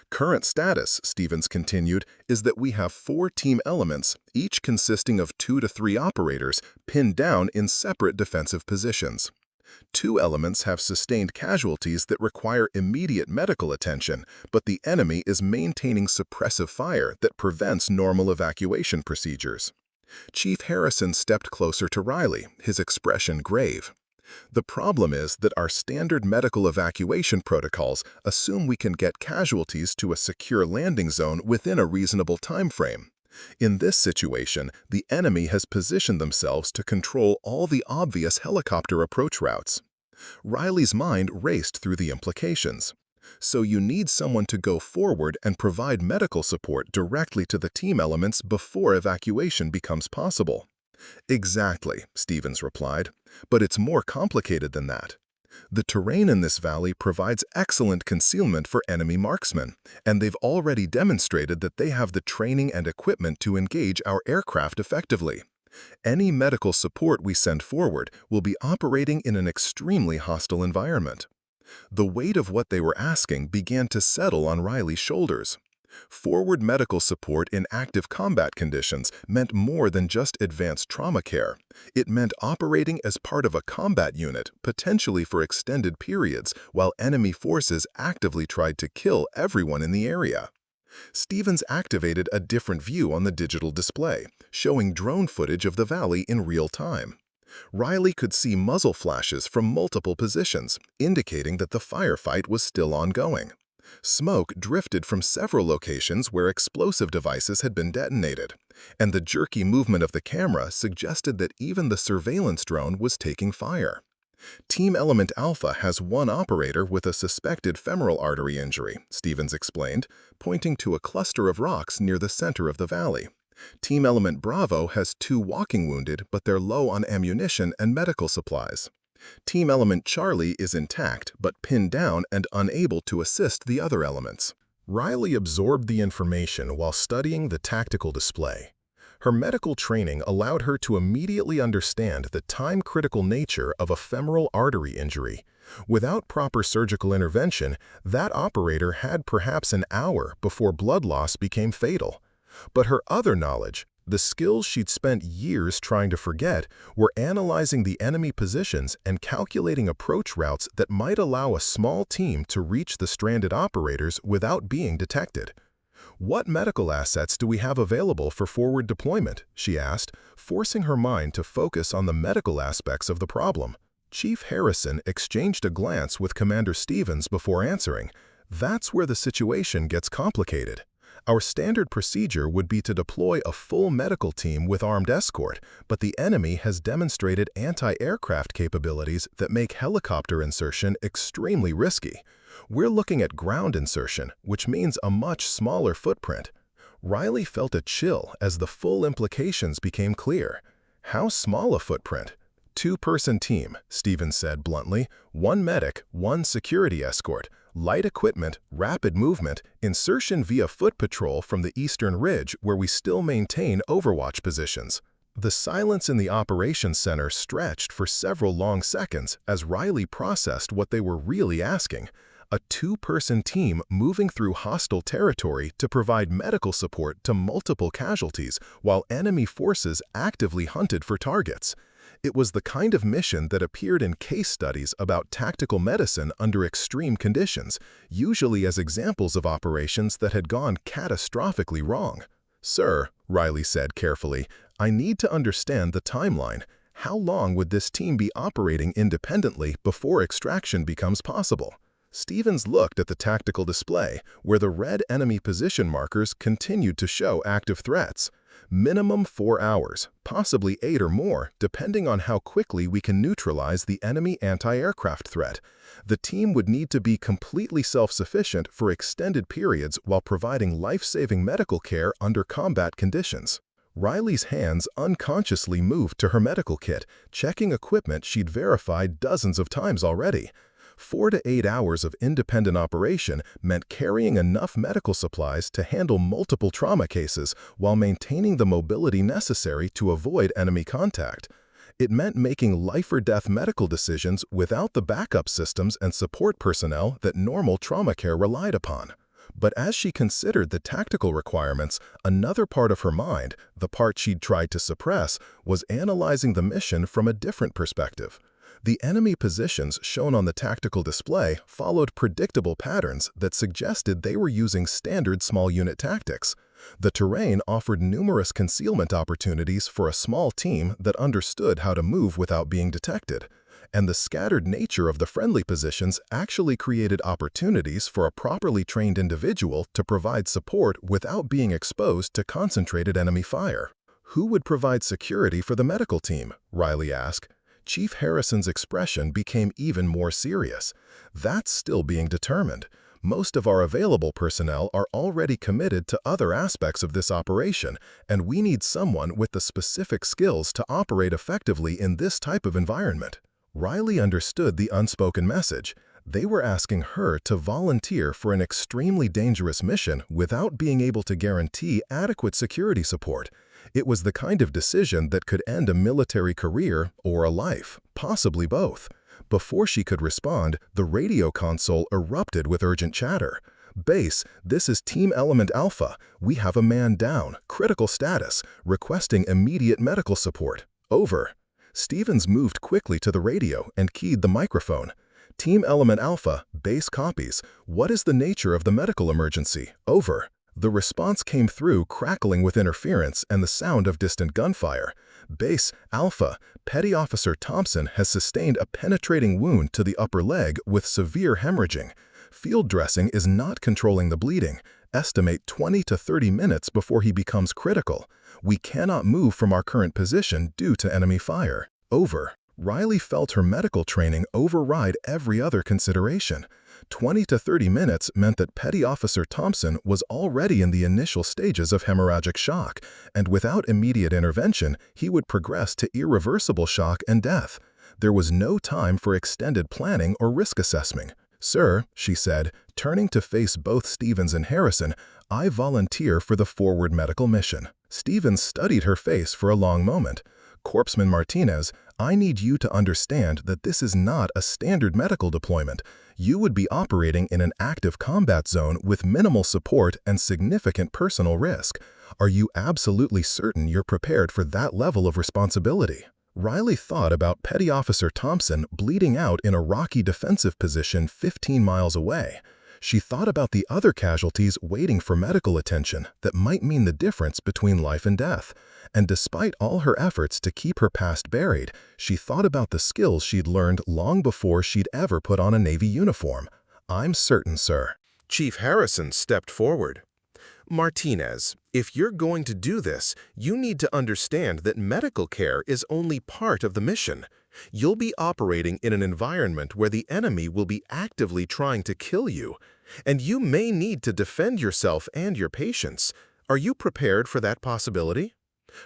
Speaker 1: "Current status," Stevens continued, "is that we have 4 team elements, each consisting of 2 to 3 operators, pinned down in separate defensive positions. 2 elements have sustained casualties that require immediate medical attention, but the enemy is maintaining suppressive fire that prevents normal evacuation procedures." Chief Harrison stepped closer to Riley, his expression grave. "The problem is that our standard medical evacuation protocols assume we can get casualties to a secure landing zone within a reasonable time frame. In this situation, the enemy has positioned themselves to control all the obvious helicopter approach routes." Riley's mind raced through the implications. "So you need someone to go forward and provide medical support directly to the team elements before evacuation becomes possible." "Exactly," Stevens replied, "but it's more complicated than that. The terrain in this valley provides excellent concealment for enemy marksmen, and they've already demonstrated that they have the training and equipment to engage our aircraft effectively. Any medical support we send forward will be operating in an extremely hostile environment." The weight of what they were asking began to settle on Riley's shoulders. Forward medical support in active combat conditions meant more than just advanced trauma care. It meant operating as part of a combat unit, potentially for extended periods, while enemy forces actively tried to kill everyone in the area. Stevens activated a different view on the digital display, showing drone footage of the valley in real time. Riley could see muzzle flashes from multiple positions, indicating that the firefight was still ongoing. Smoke drifted from several locations where explosive devices had been detonated, and the jerky movement of the camera suggested that even the surveillance drone was taking fire. "Team Element Alpha has 1 operator with a suspected femoral artery injury," Stevens explained, pointing to a cluster of rocks near the center of the valley. "Team Element Bravo has 2 walking wounded, but they're low on ammunition and medical supplies. Team Element Charlie is intact, but pinned down and unable to assist the other elements." Riley absorbed the information while studying the tactical display. Her medical training allowed her to immediately understand the time-critical nature of a femoral artery injury. Without proper surgical intervention, that operator had perhaps an hour before blood loss became fatal. But her other knowledge, the skills she'd spent years trying to forget, were analyzing the enemy positions and calculating approach routes that might allow a small team to reach the stranded operators without being detected. "What medical assets do we have available for forward deployment?" she asked, forcing her mind to focus on the medical aspects of the problem. Chief Harrison exchanged a glance with Commander Stevens before answering. "That's where the situation gets complicated. Our standard procedure would be to deploy a full medical team with armed escort, but the enemy has demonstrated anti-aircraft capabilities that make helicopter insertion extremely risky. We're looking at ground insertion, which means a much smaller footprint." Riley felt a chill as the full implications became clear. How small a footprint? "Two-person team," Stevens said bluntly. "One medic, one security escort. Light equipment, rapid movement, insertion via foot patrol from the eastern ridge where we still maintain overwatch positions." The silence in the operations center stretched for several long seconds as Riley processed what they were really asking. A two-person team moving through hostile territory to provide medical support to multiple casualties while enemy forces actively hunted for targets. It was the kind of mission that appeared in case studies about tactical medicine under extreme conditions, usually as examples of operations that had gone catastrophically wrong. "Sir," Riley said carefully, "I need to understand the timeline. How long would this team be operating independently before extraction becomes possible?" Stevens looked at the tactical display, where the red enemy position markers continued to show active threats. "Minimum 4 hours, possibly 8 or more, depending on how quickly we can neutralize the enemy anti-aircraft threat. The team would need to be completely self-sufficient for extended periods while providing life-saving medical care under combat conditions." Riley's hands unconsciously moved to her medical kit, checking equipment she'd verified dozens of times already. 4 to 8 hours of independent operation meant carrying enough medical supplies to handle multiple trauma cases while maintaining the mobility necessary to avoid enemy contact. It meant making life-or-death medical decisions without the backup systems and support personnel that normal trauma care relied upon. But as she considered the tactical requirements, another part of her mind, the part she'd tried to suppress, was analyzing the mission from a different perspective. The enemy positions shown on the tactical display followed predictable patterns that suggested they were using standard small unit tactics. The terrain offered numerous concealment opportunities for a small team that understood how to move without being detected. And the scattered nature of the friendly positions actually created opportunities for a properly trained individual to provide support without being exposed to concentrated enemy fire. "Who would provide security for the medical team?" Riley asked. Chief Harrison's expression became even more serious. "That's still being determined. Most of our available personnel are already committed to other aspects of this operation, and we need someone with the specific skills to operate effectively in this type of environment." Riley understood the unspoken message. They were asking her to volunteer for an extremely dangerous mission without being able to guarantee adequate security support. It was the kind of decision that could end a military career or a life, possibly both. Before she could respond, the radio console erupted with urgent chatter. "Base, this is Team Element Alpha. We have a man down, critical status, requesting immediate medical support. Over." Stevens moved quickly to the radio and keyed the microphone. "Team Element Alpha, base copies. What is the nature of the medical emergency? Over." The response came through crackling with interference and the sound of distant gunfire. "Base, Alpha, Petty Officer Thompson has sustained a penetrating wound to the upper leg with severe hemorrhaging. Field dressing is not controlling the bleeding. Estimate 20 to 30 minutes before he becomes critical. We cannot move from our current position due to enemy fire. Over." Riley felt her medical training override every other consideration. 20 to 30 minutes meant that Petty Officer Thompson was already in the initial stages of hemorrhagic shock, and without immediate intervention, he would progress to irreversible shock and death. There was no time for extended planning or risk assessment. "Sir," she said, turning to face both Stevens and Harrison, "I volunteer for the forward medical mission." Stevens studied her face for a long moment. "Corpsman Martinez, I need you to understand that this is not a standard medical deployment. You would be operating in an active combat zone with minimal support and significant personal risk. Are you absolutely certain you're prepared for that level of responsibility?" Riley thought about Petty Officer Thompson bleeding out in a rocky defensive position 15 miles away. She thought about the other casualties waiting for medical attention that might mean the difference between life and death. And despite all her efforts to keep her past buried, she thought about the skills she'd learned long before she'd ever put on a Navy uniform. "I'm certain, sir."
Speaker 2: Chief Harrison stepped forward. "Martinez, if you're going to do this, you need to understand that medical care is only part of the mission. You'll be operating in an environment where the enemy will be actively trying to kill you, and you may need to defend yourself and your patients. Are you prepared for that possibility?"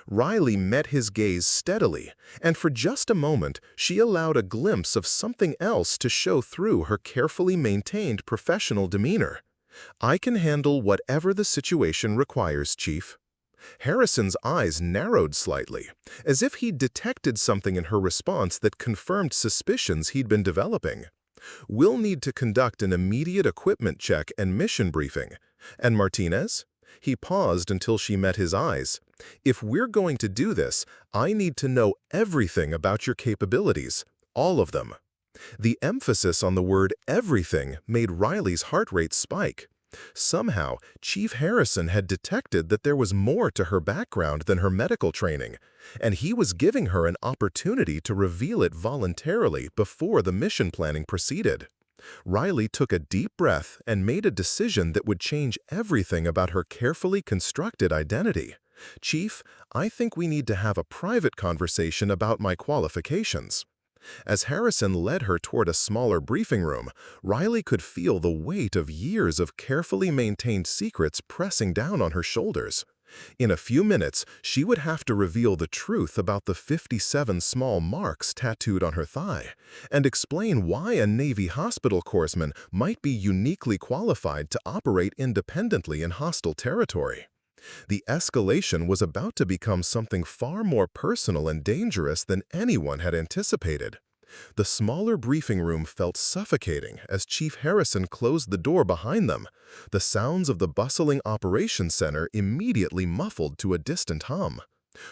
Speaker 2: Riley met his gaze steadily, and for just a moment she allowed a glimpse of something else to show through her carefully maintained professional demeanor. "I can handle whatever the situation requires, Chief." Harrison's eyes narrowed slightly, as if he'd detected something in her response that confirmed suspicions he'd been developing. "We'll need to conduct an immediate equipment check and mission briefing. And Martinez?" He paused until she met his eyes. "If we're going to do this, I need to know everything about your capabilities, all of them." The emphasis on the word everything made Riley's heart rate spike. Somehow, Chief Harrison had detected that there was more to her background than her medical training, and he was giving her an opportunity to reveal it voluntarily before the mission planning proceeded. Riley took a deep breath and made a decision that would change everything about her carefully constructed identity. "Chief, I think we need to have a private conversation about my qualifications." As Harrison led her toward a smaller briefing room, Riley could feel the weight of years of carefully maintained secrets pressing down on her shoulders. In a few minutes, she would have to reveal the truth about the 57 small marks tattooed on her thigh, and explain why a Navy hospital corpsman might be uniquely qualified to operate independently in hostile territory. The escalation was about to become something far more personal and dangerous than anyone had anticipated. The smaller briefing room felt suffocating as Chief Harrison closed the door behind them. The sounds of the bustling operations center immediately muffled to a distant hum.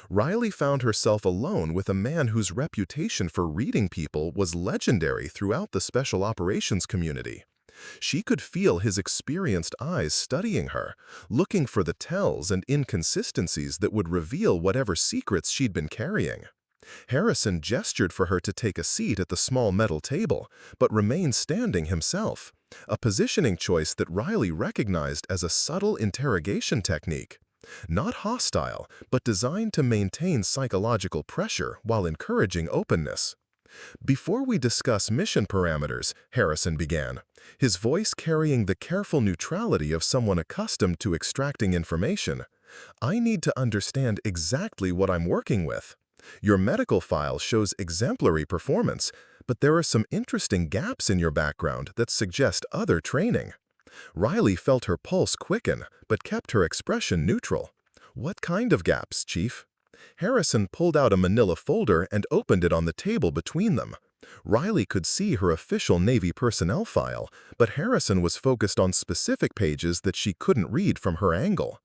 Speaker 2: Riley found herself alone with a man whose reputation for reading people was legendary throughout the special operations community. She could feel his experienced eyes studying her, looking for the tells and inconsistencies that would reveal whatever secrets she'd been carrying. Harrison gestured for her to take a seat at the small metal table, but remained standing himself, a positioning choice that Riley recognized as a subtle interrogation technique. Not hostile, but designed to maintain psychological pressure while encouraging openness. "Before we discuss mission parameters," Harrison began, his voice carrying the careful neutrality of someone accustomed to extracting information, "I need to understand exactly what I'm working with. Your medical file shows exemplary performance, but there are some interesting gaps in your background that suggest other training." Riley felt her pulse quicken, but kept her expression neutral. "What kind of gaps, Chief?" Harrison pulled out a manila folder and opened it on the table between them. Riley could see her official Navy personnel file, but Harrison was focused on specific pages that she couldn't read from her angle.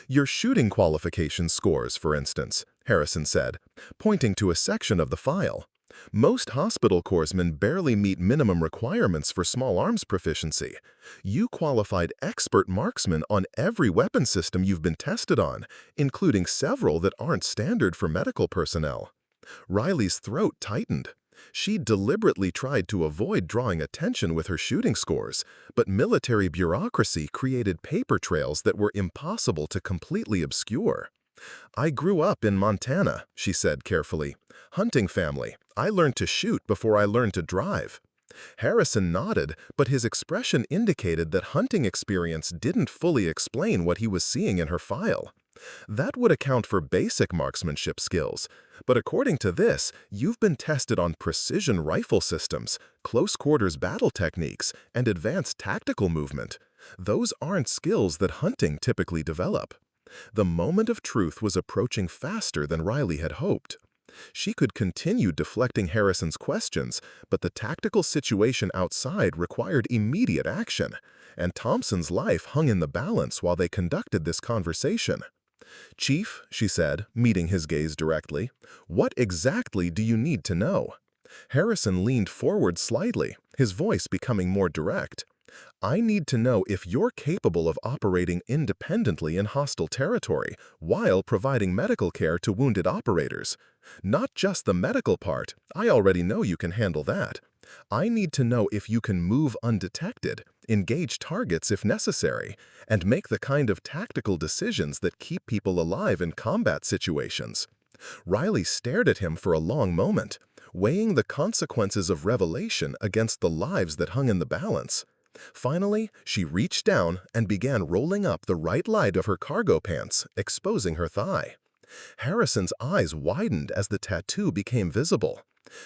Speaker 2: "Your shooting qualification scores, for instance," Harrison said, pointing to a section of the file. "Most hospital corpsmen barely meet minimum requirements for small arms proficiency. You qualified expert marksman on every weapon system you've been tested on, including several that aren't standard for medical personnel." Riley's throat tightened. She deliberately tried to avoid drawing attention with her shooting scores, but military bureaucracy created paper trails that were impossible to completely obscure. "I grew up in Montana," she said carefully. "Hunting family. I learned to shoot before I learned to drive." Harrison nodded, but his expression indicated that hunting experience didn't fully explain what he was seeing in her file.
Speaker 1: That would account for basic marksmanship skills, but according to this, you've been tested on precision rifle systems, close-quarters battle techniques, and advanced tactical movement. Those aren't skills that hunting typically develop. The moment of truth was approaching faster than Riley had hoped. She could continue deflecting Harrison's questions, but the tactical situation outside required immediate action, and Thompson's life hung in the balance while they conducted this conversation. "Chief," she said, meeting his gaze directly, "what exactly do you need to know?" Harrison leaned forward slightly, his voice becoming more direct. "I need to know if you're capable of operating independently in hostile territory while providing medical care to wounded operators. Not just the medical part, I already know you can handle that. I need to know if you can move undetected, engage targets if necessary, and make the kind of tactical decisions that keep people alive in combat situations." Riley stared at him for a long moment, weighing the consequences of revelation against the lives that hung in the balance. Finally, she reached down and began rolling up the right leg of her cargo pants, exposing her thigh. Harrison's eyes widened as the tattoo became visible.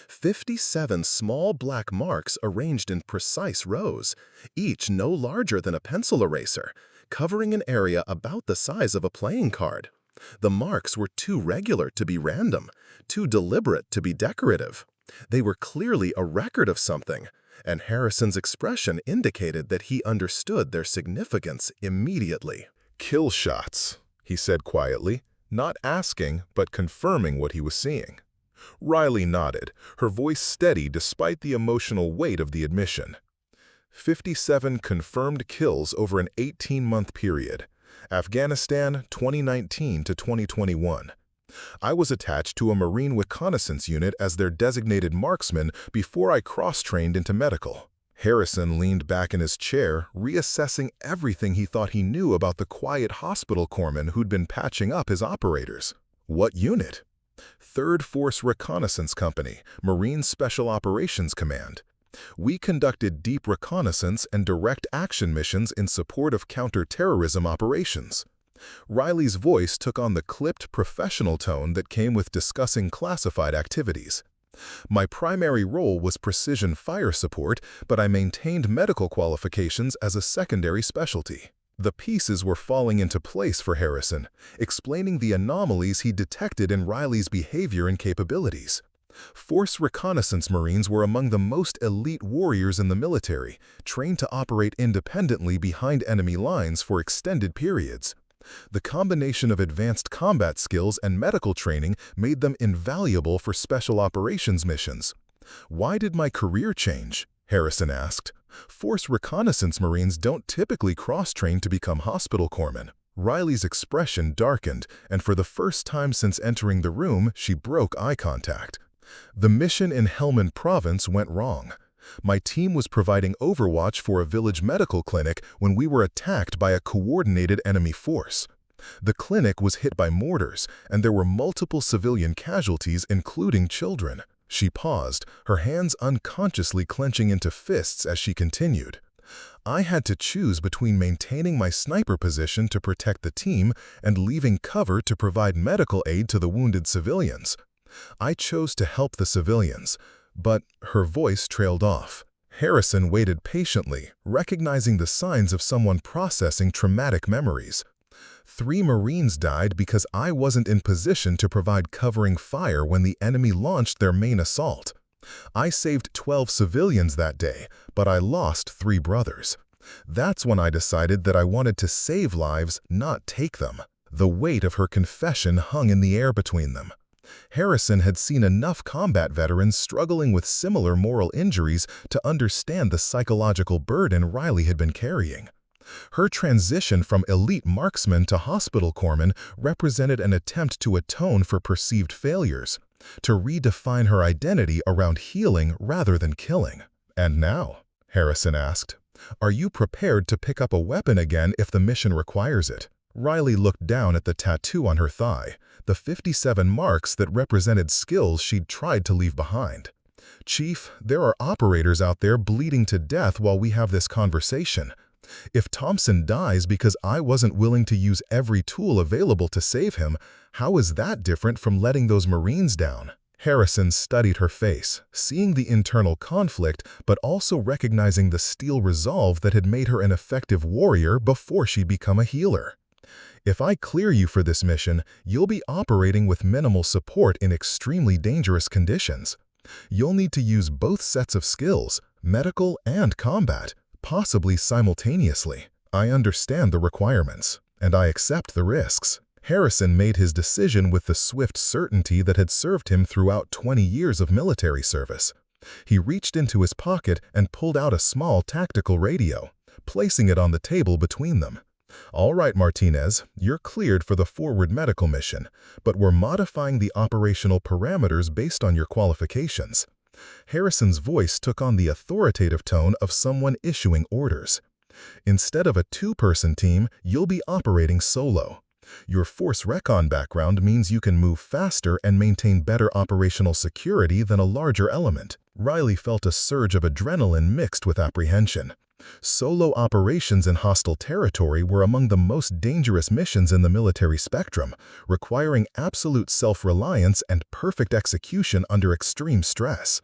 Speaker 1: 57 small black marks arranged in precise rows, each no larger than a pencil eraser, covering an area about the size of a playing card. The marks were too regular to be random, too deliberate to be decorative. They were clearly a record of something, and Harrison's expression indicated that he understood their significance immediately.
Speaker 2: "Kill shots," he said quietly, not asking but confirming what he was seeing. Riley nodded, her voice steady despite the emotional weight of the admission. 57 confirmed kills over an 18-month period. Afghanistan, 2019 to 2021. I was attached to a Marine reconnaissance unit as their designated marksman before I cross-trained into medical. Harrison leaned back in his chair, reassessing everything he thought he knew about the quiet hospital corpsman who'd been patching up his operators. What unit? 3rd Force Reconnaissance Company, Marine Special Operations Command. We conducted deep reconnaissance and direct action missions in support of counter-terrorism operations. Riley's voice took on the clipped professional tone that came with discussing classified activities. My primary role was precision fire support, but I maintained medical qualifications as a secondary specialty. The pieces were falling into place for Harrison, explaining the anomalies he detected in Riley's behavior and capabilities. Force Reconnaissance Marines were among the most elite warriors in the military, trained to operate independently behind enemy lines for extended periods. The combination of advanced combat skills and medical training made them invaluable for special operations missions. "Why did my career change?" Harrison asked. "Force Reconnaissance Marines don't typically cross-train to become hospital corpsmen." Riley's expression darkened, and for the first time since entering the room, she broke eye contact. "The mission in Helmand Province went wrong. My team was providing overwatch for a village medical clinic when we were attacked by a coordinated enemy force. The clinic was hit by mortars, and there were multiple civilian casualties, including children." She paused, her hands unconsciously clenching into fists as she continued. "I had to choose between maintaining my sniper position to protect the team and leaving cover to provide medical aid to the wounded civilians. I chose to help the civilians." But her voice trailed off. Harrison waited patiently, recognizing the signs of someone processing traumatic memories. 3 Marines died because I wasn't in position to provide covering fire when the enemy launched their main assault. I saved 12 civilians that day, but I lost 3 brothers. That's when I decided that I wanted to save lives, not take them." The weight of her confession hung in the air between them. Harrison had seen enough combat veterans struggling with similar moral injuries to understand the psychological burden Riley had been carrying. Her transition from elite marksman to hospital corpsman represented an attempt to atone for perceived failures, to redefine her identity around healing rather than killing. "And now," Harrison asked, "are you prepared to pick up a weapon again if the mission requires it?" Riley looked down at the tattoo on her thigh, the 57 marks that represented skills she'd tried to leave behind. "Chief, there are operators out there bleeding to death while we have this conversation.
Speaker 1: If Thompson dies because I wasn't willing to use every tool available to save him, how is that different from letting those Marines down? Harrison studied her face, seeing the internal conflict but also recognizing the steel resolve that had made her an effective warrior before she'd become a healer. If I clear you for this mission, you'll be operating with minimal support in extremely dangerous conditions. You'll need to use both sets of skills, medical and combat, possibly simultaneously. I understand the requirements, and I accept the risks. Harrison made his decision with the swift certainty that had served him throughout 20 years of military service. He reached into his pocket and pulled out a small tactical radio, placing it on the table between them. All right, Martinez, you're cleared for the forward medical mission, but we're modifying the operational parameters based on your qualifications. Harrison's voice took on the authoritative tone of someone issuing orders. Instead of a two-person team, you'll be operating solo. Your Force Recon background means you can move faster and maintain better operational security than a larger element. Riley felt a surge of adrenaline mixed with apprehension. Solo operations in hostile territory were among the most dangerous missions in the military spectrum, requiring absolute self-reliance and perfect execution under extreme stress.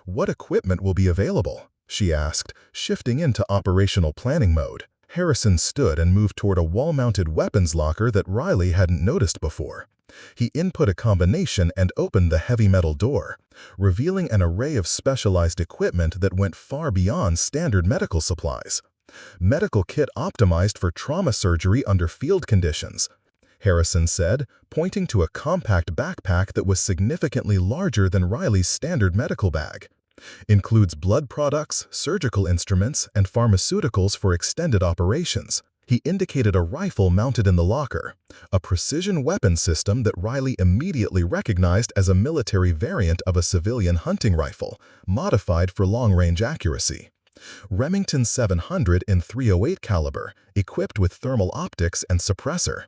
Speaker 1: "What equipment will be available?" she asked, shifting into operational planning mode. Harrison stood and moved toward a wall-mounted weapons locker that Riley hadn't noticed before. He input a combination and opened the heavy metal door, revealing an array of specialized equipment that went far beyond standard medical supplies. Medical kit optimized for trauma surgery under field conditions, Harrison said, pointing to a compact backpack that was significantly larger than Riley's standard medical bag. Includes blood products, surgical instruments, and pharmaceuticals for extended operations. He indicated a rifle mounted in the locker, a precision weapon system that Riley immediately recognized as a military variant of a civilian hunting rifle, modified for long-range accuracy. Remington 700 in .308 caliber, equipped with thermal optics and suppressor.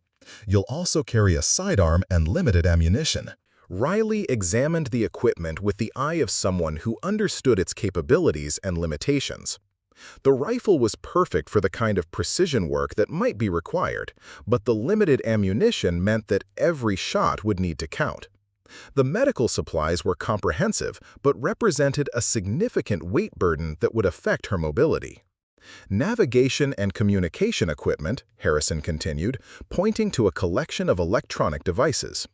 Speaker 1: You'll also carry a sidearm and limited ammunition. Riley examined the equipment with the eye of someone who understood its capabilities and limitations. The rifle was perfect for the kind of precision work that might be required, but the limited ammunition meant that every shot would need to count. The medical supplies were comprehensive, but represented a significant weight burden that would affect her mobility. Navigation and communication equipment, Harrison continued, pointing to a collection of electronic devices.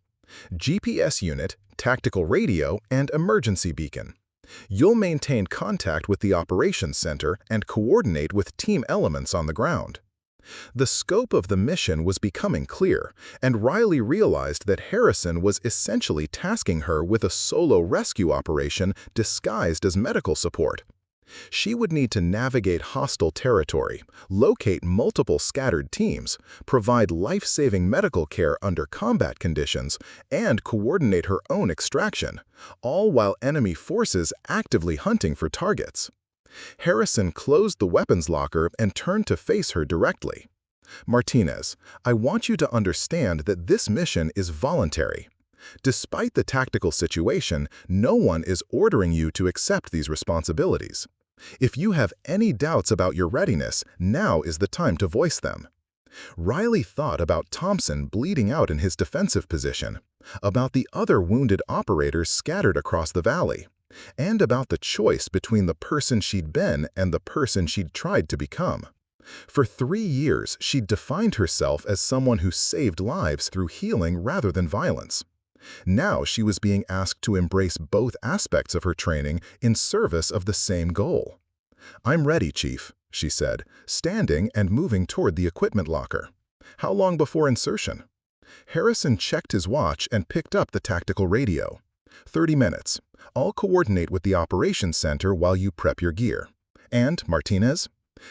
Speaker 1: GPS unit, tactical radio, and emergency beacon. You'll maintain contact with the operations center and coordinate with team elements on the ground. The scope of the mission was becoming clear, and Riley realized that Harrison was essentially tasking her with a solo rescue operation disguised as medical support. She would need to navigate hostile territory, locate multiple scattered teams, provide life-saving medical care under combat conditions, and coordinate her own extraction, all while enemy forces actively hunting for targets. Harrison closed the weapons locker and turned to face her directly. "Martinez, I want you to understand that this mission is voluntary. Despite the tactical situation, no one is ordering you to accept these responsibilities. If you have any doubts about your readiness, now is the time to voice them." Riley thought about Thompson bleeding out in his defensive position, about the other wounded operators scattered across the valley, and about the choice between the person she'd been and the person she'd tried to become. For 3 years, she'd defined herself as someone who saved lives through healing rather than violence. Now she was being asked to embrace both aspects of her training in service of the same goal. "I'm ready, Chief," she said, standing and moving toward the equipment locker. "How long before insertion?" Harrison checked his watch and picked up the tactical radio. 30 minutes. I'll coordinate with the operations center while you prep your gear. And, Martinez?"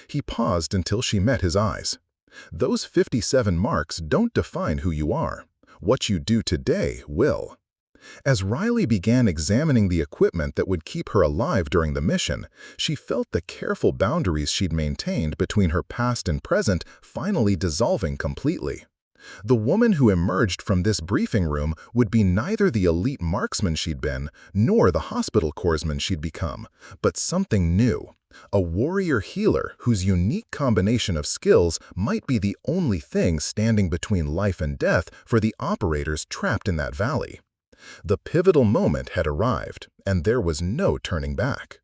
Speaker 1: He paused until she met his eyes. "Those 57 marks don't define who you are. What you do today will." As Riley began examining the equipment that would keep her alive during the mission, she felt the careful boundaries she'd maintained between her past and present finally dissolving completely. The woman who emerged from this briefing room would be neither the elite marksman she'd been, nor the hospital corpsman she'd become, but something new. A warrior healer whose unique combination of skills might be the only thing standing between life and death for the operators trapped in that valley. The pivotal moment had arrived, and there was no turning back.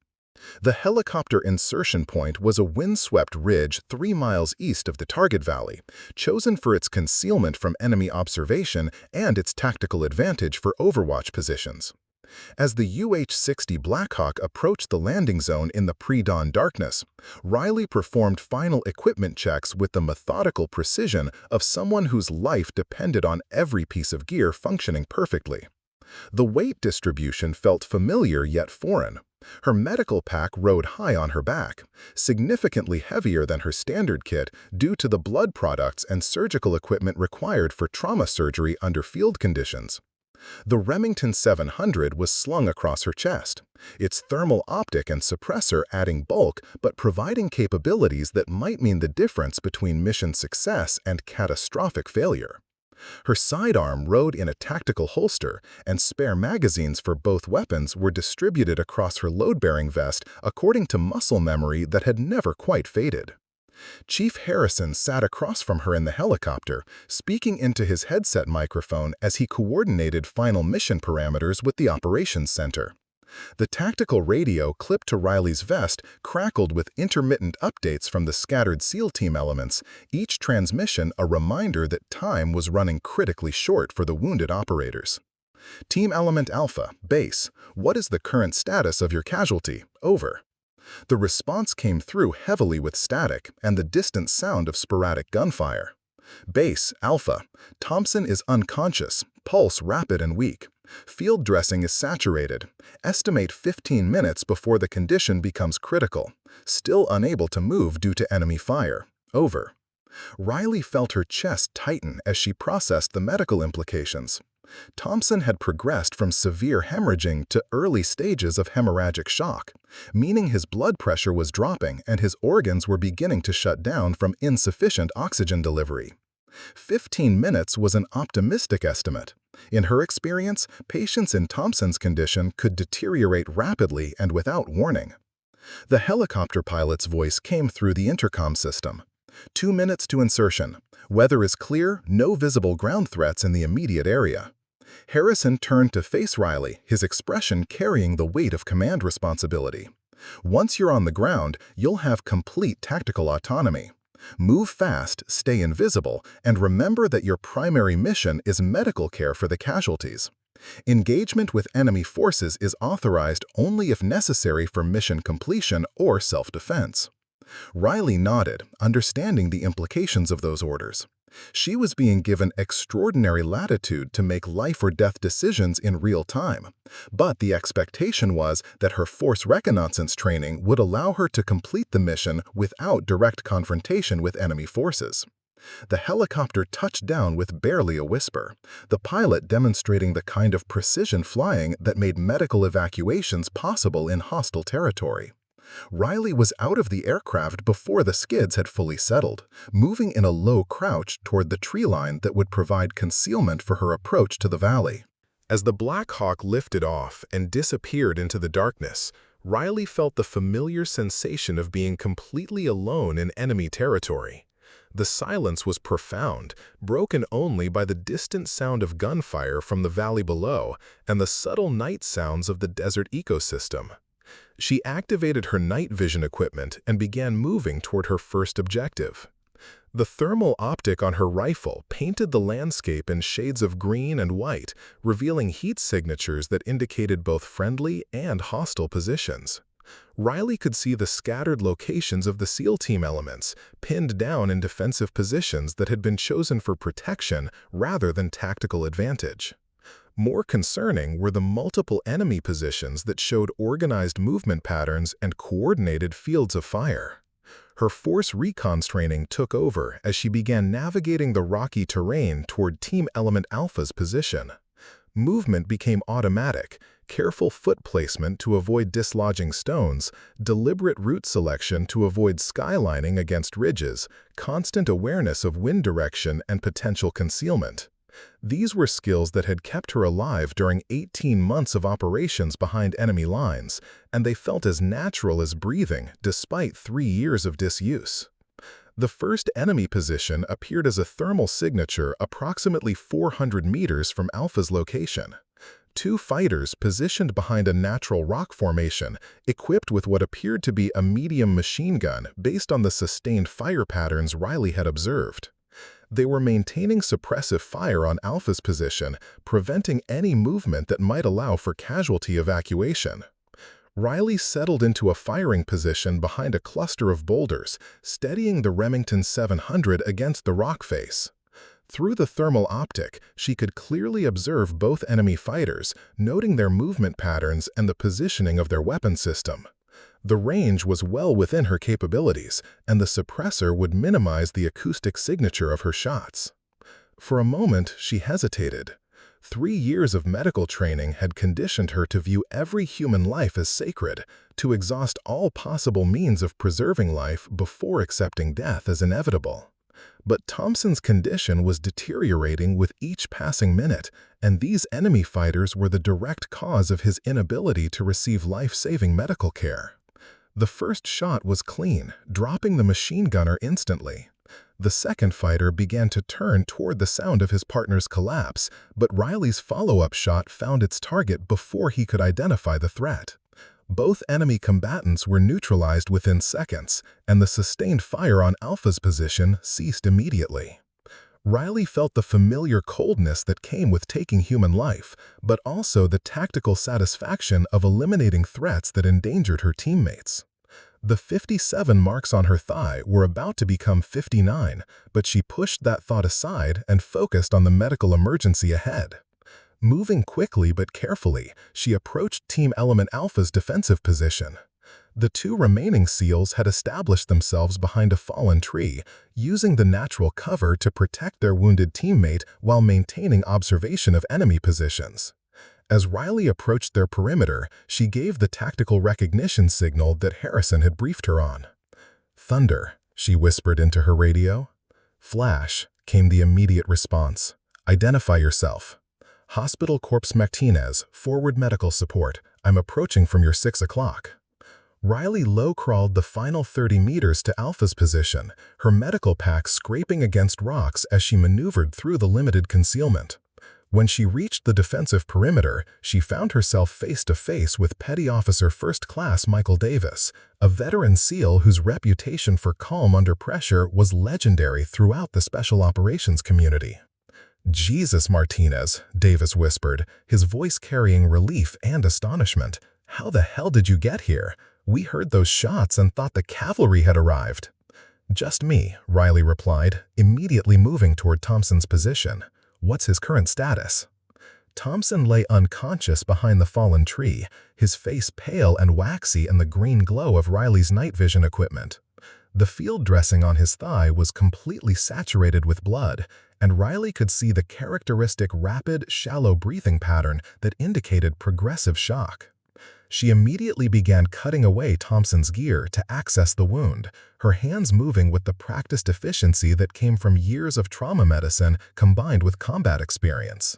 Speaker 1: The helicopter insertion point was a windswept ridge 3 miles east of the target valley, chosen for its concealment from enemy observation and its tactical advantage for overwatch positions. As the UH-60 Blackhawk approached the landing zone in the pre-dawn darkness, Riley performed final equipment checks with the methodical precision of someone whose life depended on every piece of gear functioning perfectly. The weight distribution felt familiar yet foreign. Her medical pack rode high on her back, significantly heavier than her standard kit due to the blood products and surgical equipment required for trauma surgery under field conditions. The Remington 700 was slung across her chest, its thermal optic and suppressor adding bulk but providing capabilities that might mean the difference between mission success and catastrophic failure. Her sidearm rode in a tactical holster, and spare magazines for both weapons were distributed across her load-bearing vest according to muscle memory that had never quite faded. Chief Harrison sat across from her in the helicopter, speaking into his headset microphone as he coordinated final mission parameters with the operations center. The tactical radio clipped to Riley's vest crackled with intermittent updates from the scattered SEAL team elements, each transmission a reminder that time was running critically short for the wounded operators. Team Element Alpha, Base, what is the current status of your casualty? Over. The response came through heavily with static and the distant sound of sporadic gunfire. Base, Alpha, Thompson is unconscious, pulse rapid and weak. Field dressing is saturated. Estimate 15 minutes before the condition becomes critical. Still unable to move due to enemy fire. Over. Riley felt her chest tighten as she processed the medical implications. Thompson had progressed from severe hemorrhaging to early stages of hemorrhagic shock, meaning his blood pressure was dropping and his organs were beginning to shut down from insufficient oxygen delivery. 15 minutes was an optimistic estimate. In her experience, patients in Thompson's condition could deteriorate rapidly and without warning. The helicopter pilot's voice came through the intercom system. 2 minutes to insertion. Weather is clear, no visible ground threats in the immediate area. Harrison turned to face Riley, his expression carrying the weight of command responsibility. Once you're on the ground, you'll have complete tactical autonomy. Move fast, stay invisible, and remember that your primary mission is medical care for the casualties. Engagement with enemy forces is authorized only if necessary for mission completion or self-defense. Riley nodded, understanding the implications of those orders. She was being given extraordinary latitude to make life-or-death decisions in real time, but the expectation was that her force reconnaissance training would allow her to complete the mission without direct confrontation with enemy forces. The helicopter touched down with barely a whisper, the pilot demonstrating the kind of precision flying that made medical evacuations possible in hostile territory. Riley was out of the aircraft before the skids had fully settled, moving in a low crouch toward the tree line that would provide concealment for her approach to the valley. As the Black Hawk lifted off and disappeared into the darkness, Riley felt the familiar sensation of being completely alone in enemy territory. The silence was profound, broken only by the distant sound of gunfire from the valley below and the subtle night sounds of the desert ecosystem. She activated her night vision equipment and began moving toward her first objective. The thermal optic on her rifle painted the landscape in shades of green and white, revealing heat signatures that indicated both friendly and hostile positions. Riley could see the scattered locations of the SEAL team elements, pinned down in defensive positions that had been chosen for protection rather than tactical advantage. More concerning were the multiple enemy positions that showed organized movement patterns and coordinated fields of fire. Her force recon training took over as she began navigating the rocky terrain toward Team Element Alpha's position. Movement became automatic, careful foot placement to avoid dislodging stones, deliberate route selection to avoid skylining against ridges, constant awareness of wind direction and potential concealment. These were skills that had kept her alive during 18 months of operations behind enemy lines, and they felt as natural as breathing despite 3 years of disuse. The first enemy position appeared as a thermal signature approximately 400 meters from Alpha's location. 2 fighters positioned behind a natural rock formation, equipped with what appeared to be a medium machine gun based on the sustained fire patterns Riley had observed. They were maintaining suppressive fire on Alpha's position, preventing any movement that might allow for casualty evacuation. Riley settled into a firing position behind a cluster of boulders, steadying the Remington 700 against the rock face. Through the thermal optic, she could clearly observe both enemy fighters, noting their movement patterns and the positioning of their weapon system. The range was well within her capabilities, and the suppressor would minimize the acoustic signature of her shots. For a moment, she hesitated. 3 years of medical training had conditioned her to view every human life as sacred, to exhaust all possible means of preserving life before accepting death as inevitable. But Thompson's condition was deteriorating with each passing minute, and these enemy fighters were the direct cause of his inability to receive life-saving medical care. The first shot was clean, dropping the machine gunner instantly. The second fighter began to turn toward the sound of his partner's collapse, but Riley's follow-up shot found its target before he could identify the threat. Both enemy combatants were neutralized within seconds, and the sustained fire on Alpha's position ceased immediately. Riley felt the familiar coldness that came with taking human life, but also the tactical satisfaction of eliminating threats that endangered her teammates. The 57 marks on her thigh were about to become 59, but she pushed that thought aside and focused on the medical emergency ahead. Moving quickly but carefully, she approached Team Element Alpha's defensive position. The 2 remaining SEALs had established themselves behind a fallen tree, using the natural cover to protect their wounded teammate while maintaining observation of enemy positions. As Riley approached their perimeter, she gave the tactical recognition signal that Harrison had briefed her on. "Thunder," she whispered into her radio. "Flash," came the immediate response. "Identify yourself." "Hospital Corps Martinez, forward medical support. I'm approaching from your 6 o'clock. Riley low-crawled the final 30 meters to Alpha's position, her medical pack scraping against rocks as she maneuvered through the limited concealment. When she reached the defensive perimeter, she found herself face-to-face with Petty Officer First Class Michael Davis, a veteran SEAL whose reputation for calm under pressure was legendary throughout the Special Operations community. "Jesus, Martinez," Davis whispered, his voice carrying relief and astonishment. "How the hell did you get here? We heard those shots and thought the cavalry had arrived." "Just me," Riley replied, immediately moving toward Thompson's position. "What's his current status?" Thompson lay unconscious behind the fallen tree, his face pale and waxy in the green glow of Riley's night vision equipment. The field dressing on his thigh was completely saturated with blood, and Riley could see the characteristic rapid, shallow breathing pattern that indicated progressive shock. She immediately began cutting away Thompson's gear to access the wound, her hands moving with the practiced efficiency that came from years of trauma medicine combined with combat experience.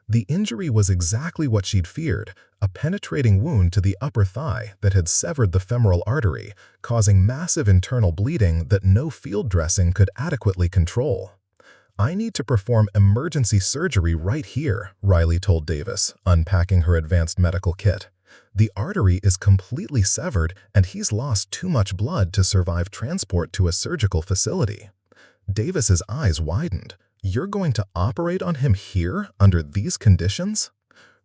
Speaker 1: The injury was exactly what she'd feared, a penetrating wound to the upper thigh that had severed the femoral artery, causing massive internal bleeding that no field dressing could adequately control. "I need to perform emergency surgery right here," Riley told Davis, unpacking her advanced medical kit. "The artery is completely severed and he's lost too much blood to survive transport to a surgical facility." Davis's eyes widened. "You're going to operate on him here under these conditions?"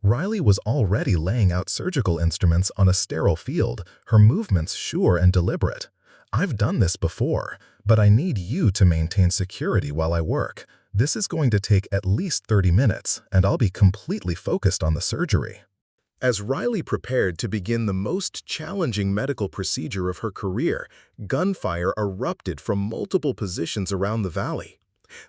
Speaker 1: Riley was already laying out surgical instruments on a sterile field, her movements sure and deliberate. "I've done this before, but I need you to maintain security while I work. This is going to take at least 30 minutes, and I'll be completely focused on the surgery." As Riley prepared to begin the most challenging medical procedure of her career, gunfire erupted from multiple positions around the valley.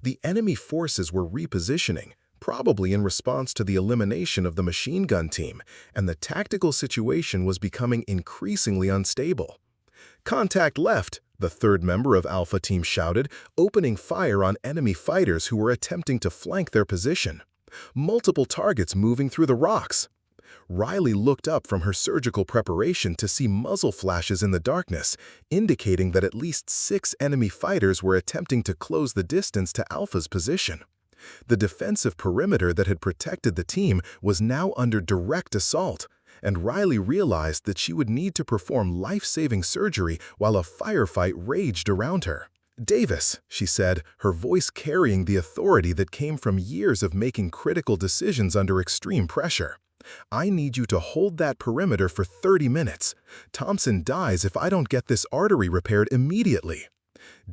Speaker 1: The enemy forces were repositioning,
Speaker 2: probably in response to the elimination of the machine gun team, and the tactical situation was becoming increasingly unstable. "Contact left," the third member of Alpha Team shouted, opening fire on enemy fighters who were attempting to flank their position. Multiple targets moving through the rocks. Riley looked up from her surgical preparation to see muzzle flashes in the darkness, indicating that at least 6 enemy fighters were attempting to close the distance to Alpha's position. The defensive perimeter that had protected the team was now under direct assault, and Riley realized that she would need to perform life-saving surgery while a firefight raged around her. "Davis," she said, her voice carrying the authority that came from years of making critical decisions under extreme pressure. "I need you to hold that perimeter for 30 minutes. Thompson dies if I don't get this artery repaired immediately."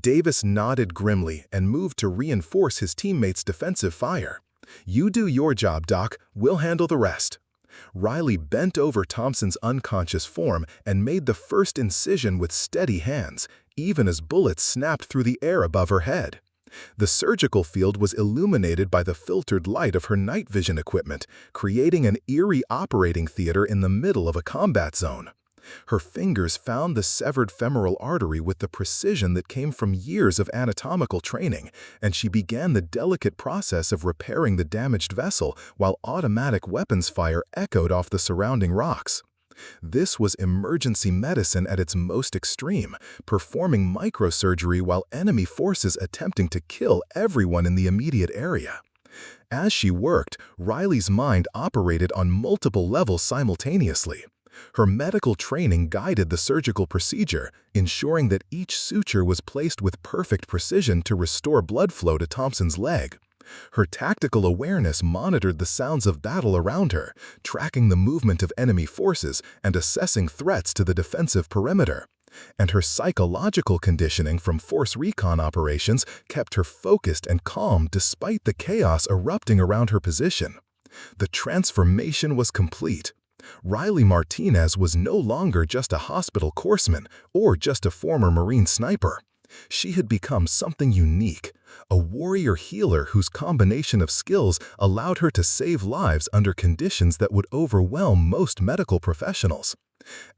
Speaker 2: Davis nodded grimly and moved to reinforce his teammates' defensive fire. "You do your job, Doc. We'll handle the rest." Riley bent over Thompson's unconscious form and made the first incision with steady hands, even as bullets snapped through the air above her head. The surgical field was illuminated by the filtered light of her night vision equipment, creating an eerie operating theater in the middle of a combat zone. Her fingers found the severed femoral artery with the precision that came from years of anatomical training, and she began the delicate process of repairing the damaged vessel while automatic weapons fire echoed off the surrounding rocks. This was emergency medicine at its most extreme, performing microsurgery while enemy forces attempting to kill everyone in the immediate area. As she worked, Riley's mind operated on multiple levels simultaneously. Her medical training guided the surgical procedure, ensuring that each suture was placed with perfect precision to restore blood flow to Thompson's leg. Her tactical awareness monitored the sounds of battle around her, tracking the movement of enemy forces and assessing threats to the defensive perimeter. And her psychological conditioning from force recon operations kept her focused and calm despite the chaos erupting around her position. The transformation was complete. Riley Martinez was no longer just a hospital corpsman or just a former Marine sniper. She had become something unique, a warrior healer whose combination of skills allowed her to save lives under conditions that would overwhelm most medical professionals.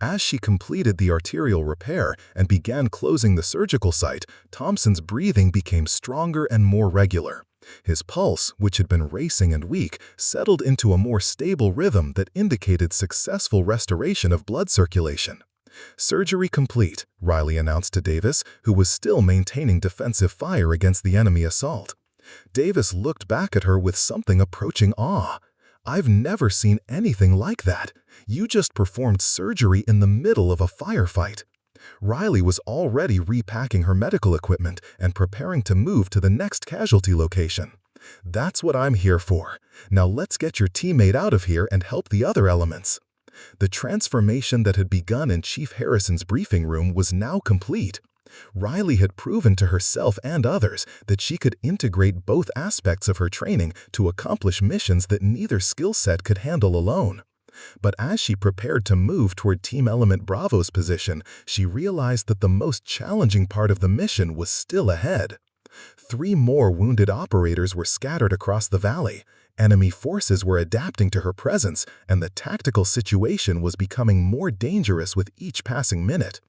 Speaker 2: As she completed the arterial repair and began closing the surgical site, Thompson's breathing became stronger and more regular. His pulse, which had been racing and weak, settled into a more stable rhythm that indicated successful restoration of blood circulation. "Surgery complete," Riley announced to Davis, who was still maintaining defensive fire against the enemy assault. Davis looked back at her with something approaching awe. "I've never seen anything like that. You just performed surgery in the middle of a firefight." Riley was already repacking her medical equipment and preparing to move to the next casualty location. "That's what I'm here for. Now let's get your teammate out of here and help the other elements." The transformation that had begun in Chief Harrison's briefing room was now complete. Riley had proven to herself and others that she could integrate both aspects of her training to accomplish missions that neither skill set could handle alone. But as she prepared to move toward Team Element Bravo's position, she realized that the most challenging part of the mission was still ahead. 3 more wounded operators were scattered across the valley. Enemy forces were adapting to her presence, and the tactical situation was becoming more dangerous with each passing minute.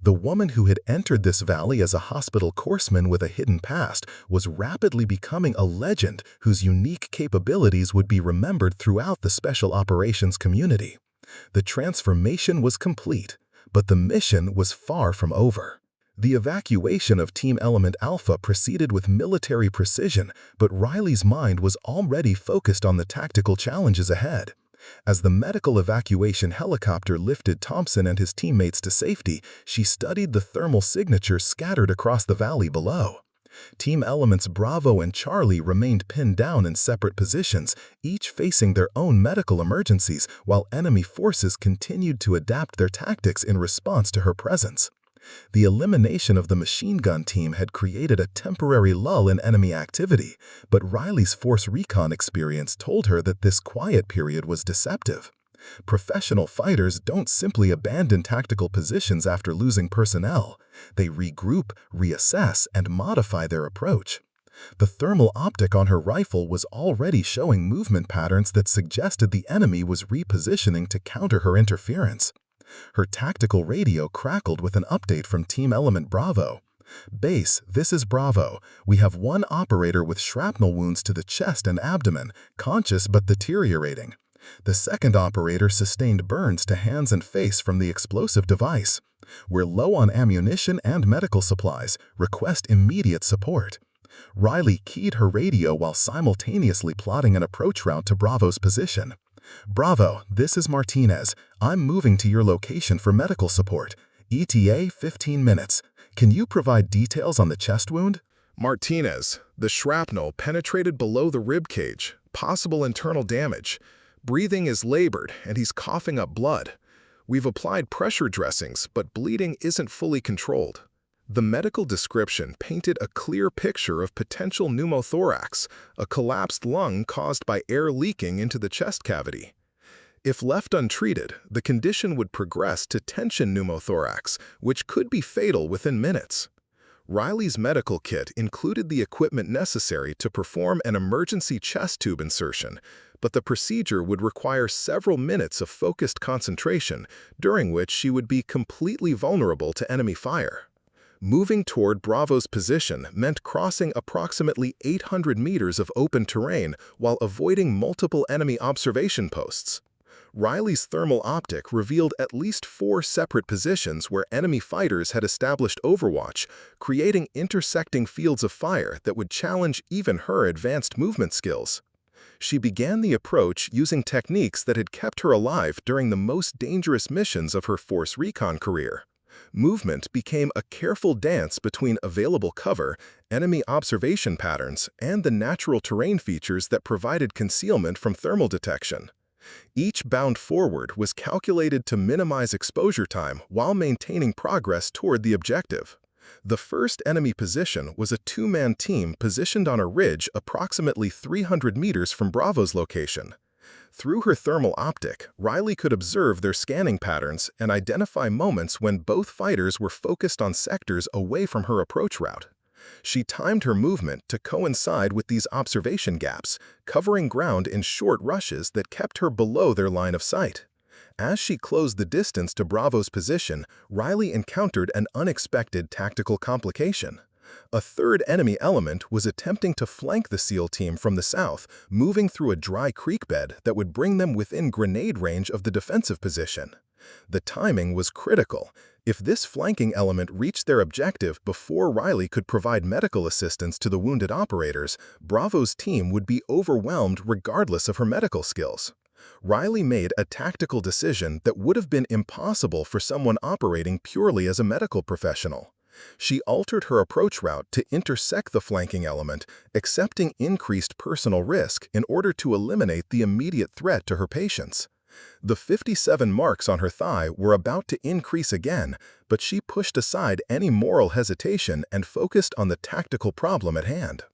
Speaker 2: The woman who had entered this valley as a hospital corpsman with a hidden past was rapidly becoming a legend whose unique capabilities would be remembered throughout the special operations community. The transformation was complete, but the mission was far from over. The evacuation of Team Element Alpha proceeded with military precision, but Riley's mind was already focused on the tactical challenges ahead. As the medical evacuation helicopter lifted Thompson and his teammates to safety, she studied the thermal signatures scattered across the valley below. Team Elements Bravo and Charlie remained pinned down in separate positions, each facing their own medical emergencies, while enemy forces continued to adapt their tactics in response to her presence. The elimination of the machine gun team had created a temporary lull in enemy activity, but Riley's force recon experience told her that this quiet period was deceptive. Professional fighters don't simply abandon tactical positions after losing personnel. They regroup, reassess, and modify their approach.
Speaker 1: The thermal optic on her rifle was already showing movement patterns that suggested the enemy was repositioning to counter her interference. Her tactical radio crackled with an update from Team Element Bravo. "Base, this is Bravo. We have one operator with shrapnel wounds to the chest and abdomen, conscious but deteriorating. The second operator sustained burns to hands and face from the explosive device. We're low on ammunition and medical supplies. Request immediate support." Riley keyed her radio while simultaneously plotting an approach route to Bravo's position. "Bravo, this is Martinez. I'm moving to your location for medical support. ETA 15 minutes. Can you provide details on the chest wound?"
Speaker 2: Martinez, the shrapnel penetrated below the rib cage, possible internal damage. Breathing is labored and he's coughing up blood. We've applied pressure dressings, but bleeding isn't fully controlled. The medical description painted a clear picture of potential pneumothorax, a collapsed lung caused by air leaking into the chest cavity. If left untreated, the condition would progress to tension pneumothorax, which could be fatal within minutes. Riley's medical kit included the equipment necessary to perform an emergency chest tube insertion, but the procedure would require several minutes of focused concentration, during which she would be completely vulnerable to enemy fire. Moving toward Bravo's position meant crossing approximately 800 meters of open terrain while avoiding multiple enemy observation posts. Riley's thermal optic revealed at least 4 separate positions where enemy fighters had established overwatch, creating intersecting fields of fire that would challenge even her advanced movement skills. She began the approach using techniques that had kept her alive during the most dangerous missions of her Force Recon career. Movement became a careful dance between available cover, enemy observation patterns, and the natural terrain features that provided concealment from thermal detection. Each bound forward was calculated to minimize exposure time while maintaining progress toward the objective. The first enemy position was a 2-man team positioned on a ridge approximately 300 meters from Bravo's location. Through her thermal optic, Riley could observe their scanning patterns and identify moments when both fighters were focused on sectors away from her approach route. She timed her movement to coincide with these observation gaps, covering ground in short rushes that kept her below their line of sight. As she closed the distance to Bravo's position, Riley encountered an unexpected tactical complication. A third enemy element was attempting to flank the SEAL team from the south, moving through a dry creek bed that would bring them within grenade range of the defensive position. The timing was critical. If this flanking element reached their objective before Riley could provide medical assistance to the wounded operators, Bravo's team would be overwhelmed regardless of her medical skills. Riley made a tactical decision that would have been impossible for someone operating purely as a medical professional. She altered her approach route to intersect the flanking element, accepting increased personal risk in order to eliminate the immediate threat to her patients. The 57 marks on her thigh were about to increase again, but she pushed aside any moral hesitation and focused on the tactical problem at hand.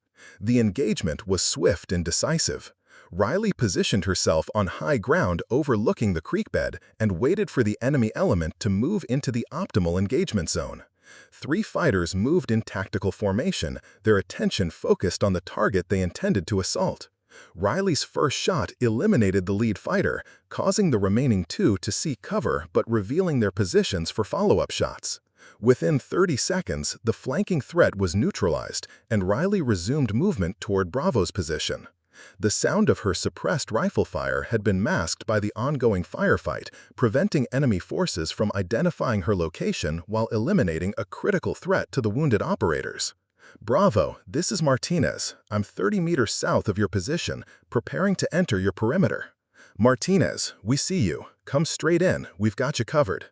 Speaker 2: The engagement was swift and decisive. Riley positioned herself on high ground overlooking the creek bed and waited for the enemy element to move into the optimal engagement zone. 3 fighters moved in tactical formation, their attention focused on the target they intended to assault. Riley's first shot eliminated the lead fighter, causing the remaining 2 to seek cover but revealing their positions for follow-up shots. Within 30 seconds, the flanking threat was neutralized, and Riley resumed movement toward Bravo's position. The sound of her suppressed rifle fire had been masked by the ongoing firefight, preventing enemy forces from identifying her location while eliminating a critical threat to the wounded operators. "Bravo, this is Martinez. I'm 30 meters south of your position, preparing to enter your perimeter." "Martinez, we see you. Come straight in. We've got you covered."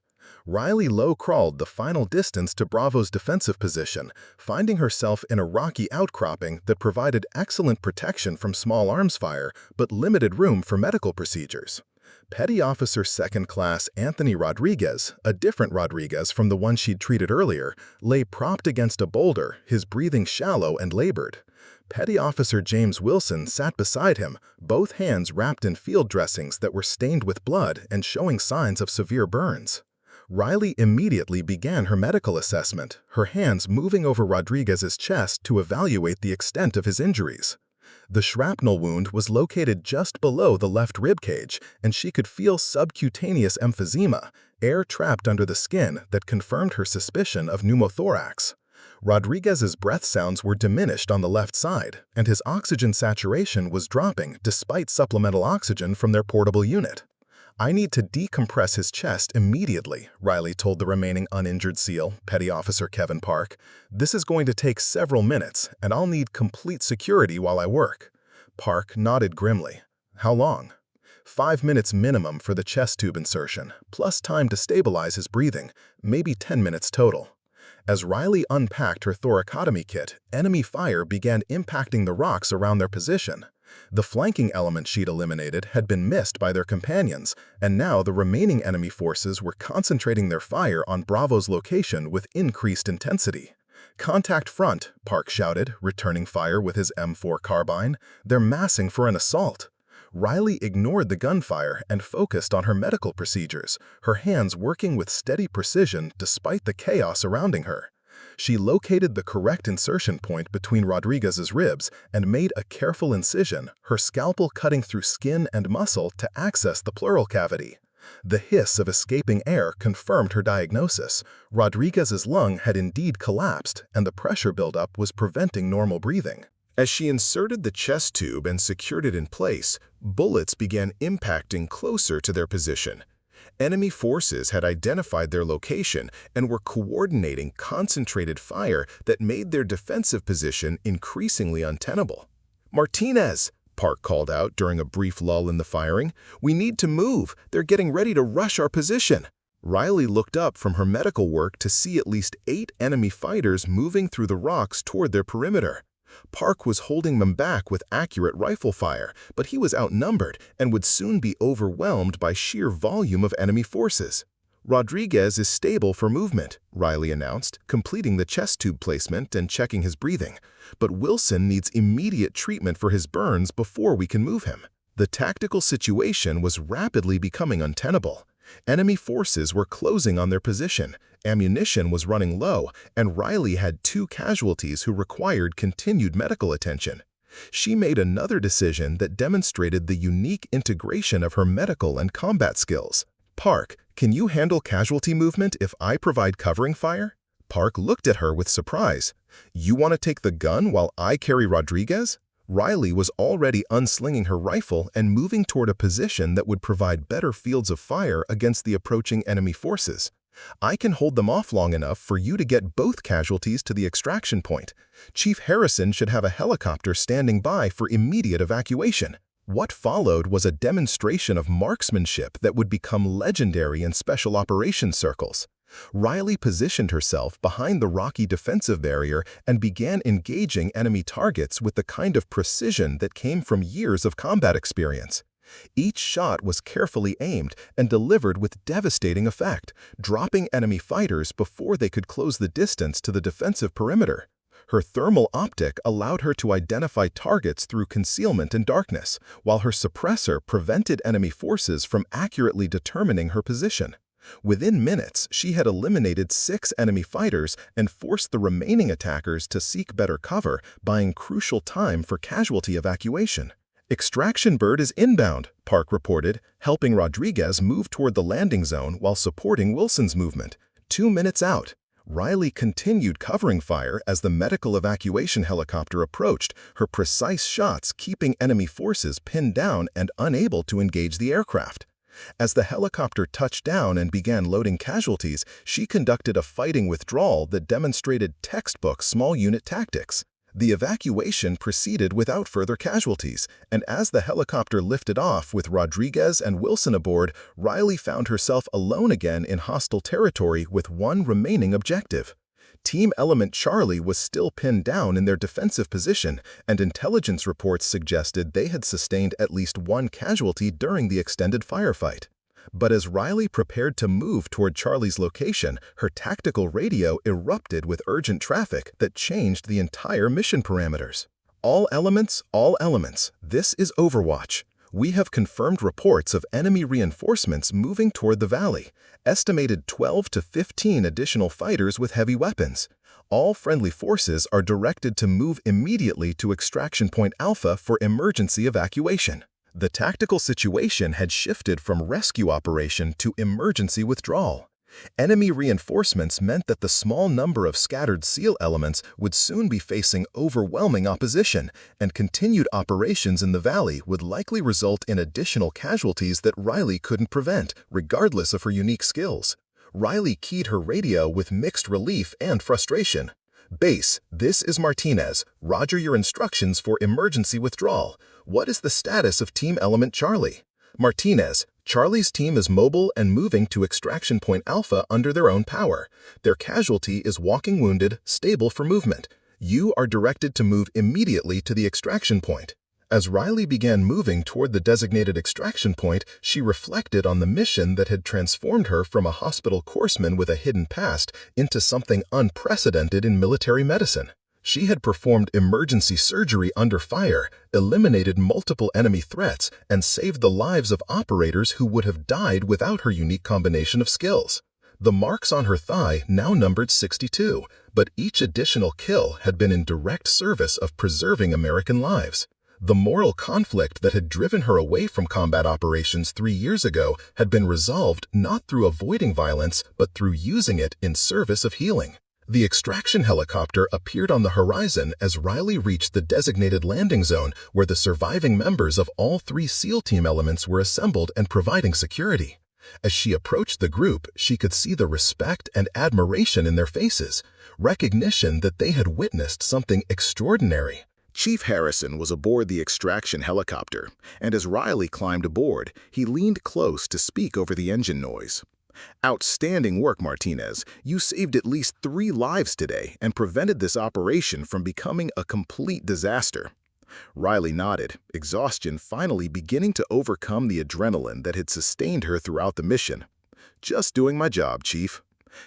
Speaker 2: Riley low-crawled the final distance to Bravo's defensive position, finding herself in a rocky outcropping that provided excellent protection from small arms fire but limited room for medical procedures. Petty Officer Second Class Anthony Rodriguez, a different Rodriguez from the one she'd treated earlier, lay propped against a boulder, his breathing shallow and labored. Petty Officer James Wilson sat beside him, both hands wrapped in field dressings that were stained with blood and showing signs of severe burns.
Speaker 1: Riley immediately began her medical assessment, her hands moving over Rodriguez's chest to evaluate the extent of his injuries. The shrapnel wound was located just below the left rib cage, and she could feel subcutaneous emphysema, air trapped under the skin, that confirmed her suspicion of pneumothorax. Rodriguez's breath sounds were diminished on the left side, and his oxygen saturation was dropping despite supplemental oxygen from their portable unit. "I need to decompress his chest immediately," Riley told the remaining uninjured SEAL, Petty Officer Kevin Park. "This is going to take several minutes, and I'll need complete security while I work." Park nodded grimly. "How long?" 5 minutes minimum for the chest tube insertion, plus time to stabilize his breathing, maybe 10 minutes total. As Riley unpacked her thoracotomy kit, enemy fire began impacting the rocks around their position. The flanking element she'd eliminated had been missed by their companions, and now the remaining enemy forces were concentrating their fire on Bravo's location with increased intensity. "Contact front," Park shouted, returning fire with his M4 carbine. "They're massing for an assault." Riley ignored the gunfire and focused on her medical procedures, her hands working with steady precision despite the chaos surrounding her. She located the correct insertion point between Rodriguez's ribs and made a careful incision, her scalpel cutting through skin and muscle to access the pleural cavity. The hiss of escaping air confirmed her diagnosis. Rodriguez's lung had indeed collapsed, and the pressure buildup was preventing normal breathing.
Speaker 2: As she inserted the chest tube and secured it in place, bullets began impacting closer to their position. Enemy forces had identified their location and were coordinating concentrated fire that made their defensive position increasingly untenable. "Martinez!" Park called out during a brief lull in the firing. "We need to move. They're getting ready to rush our position." Riley looked up from her medical work to see at least 8 enemy fighters moving through the rocks toward their perimeter. Park was holding them back with accurate rifle fire, but he was outnumbered and would soon be overwhelmed by sheer volume of enemy forces. "Rodriguez is stable for movement," Riley announced, completing the chest tube placement and checking his breathing. "But Wilson needs immediate treatment for his burns before we can move him." The tactical situation was rapidly becoming untenable. Enemy forces were closing on their position, ammunition was running low, and Riley had 2 casualties who required continued medical attention. She made another decision that demonstrated the unique integration of her medical and combat skills. "Park, can you handle casualty movement if I provide covering fire?" Park looked at her with surprise. "You want to take the gun while I carry Rodriguez?" Riley was already unslinging her rifle and moving toward a position that would provide better fields of fire against the approaching enemy forces. "I can hold them off long enough for you to get both casualties to the extraction point. Chief Harrison should have a helicopter standing by for immediate evacuation." What followed was a demonstration of marksmanship that would become legendary in special operations circles. Riley positioned herself behind the rocky defensive barrier and began engaging enemy targets with the kind of precision that came from years of combat experience. Each shot was carefully aimed and delivered with devastating effect, dropping enemy fighters before they could close the distance to the defensive perimeter. Her thermal optic allowed her to identify targets through concealment and darkness, while her suppressor prevented enemy forces from accurately determining her position. Within minutes, she had eliminated 6 enemy fighters and forced the remaining attackers to seek better cover, buying crucial time for casualty evacuation. "Extraction bird is inbound," Park reported, helping Rodriguez move toward the landing zone while supporting Wilson's movement. 2 minutes out. Riley continued covering fire as the medical evacuation helicopter approached, her precise shots keeping enemy forces pinned down and unable to engage the aircraft. As the helicopter touched down and began loading casualties, she conducted a fighting withdrawal that demonstrated textbook small unit tactics. The evacuation proceeded without further casualties, and as the helicopter lifted off with Rodriguez and Wilson aboard, Riley found herself alone again in hostile territory with one remaining objective. Team Element Charlie was still pinned down in their defensive position, and intelligence reports suggested they had sustained at least 1 casualty during the extended firefight. But as Riley prepared to move toward Charlie's location, her tactical radio erupted with urgent traffic that changed the entire mission parameters. All elements, this is Overwatch.
Speaker 1: We have confirmed reports of enemy reinforcements moving toward the valley, estimated 12 to 15 additional fighters with heavy weapons. All friendly forces are directed to move immediately to Extraction Point Alpha for emergency evacuation. The tactical situation had shifted from rescue operation to emergency withdrawal. Enemy reinforcements meant that the small number of scattered SEAL elements would soon be facing overwhelming opposition, and continued operations in the valley would likely result in additional casualties that Riley couldn't prevent, regardless of her unique skills. Riley keyed her radio with mixed relief and frustration. "Base, this is Martinez. Roger your instructions for emergency withdrawal. What is the status of Team Element Charlie?" "Martinez, Charlie's team is mobile and moving to Extraction Point Alpha under their own power. Their casualty is walking wounded, stable for movement. You are directed to move immediately to the extraction point." As Riley began moving toward the designated extraction point, she reflected on the mission that had transformed her from a hospital courseman with a hidden past into something unprecedented in military medicine. She had performed emergency surgery under fire, eliminated multiple enemy threats, and saved the lives of operators who would have died without her unique combination of skills. The marks on her thigh now numbered 62, but each additional kill had been in direct service of preserving American lives. The moral conflict that had driven her away from combat operations 3 years ago had been resolved not through avoiding violence, but through using it in service of healing. The extraction helicopter appeared on the horizon as Riley reached the designated landing zone where the surviving members of all 3 SEAL team elements were assembled and providing security. As she approached the group, she could see the respect and admiration in their faces, recognition that they had witnessed something extraordinary.
Speaker 3: Chief Harrison was aboard the extraction helicopter, and as Riley climbed aboard, he leaned close to speak over the engine noise. "Outstanding work, Martinez. You saved at least 3 lives today and prevented this operation from becoming a complete disaster." Riley nodded, exhaustion finally beginning to overcome the adrenaline that had sustained her throughout the mission. "Just doing my job, Chief."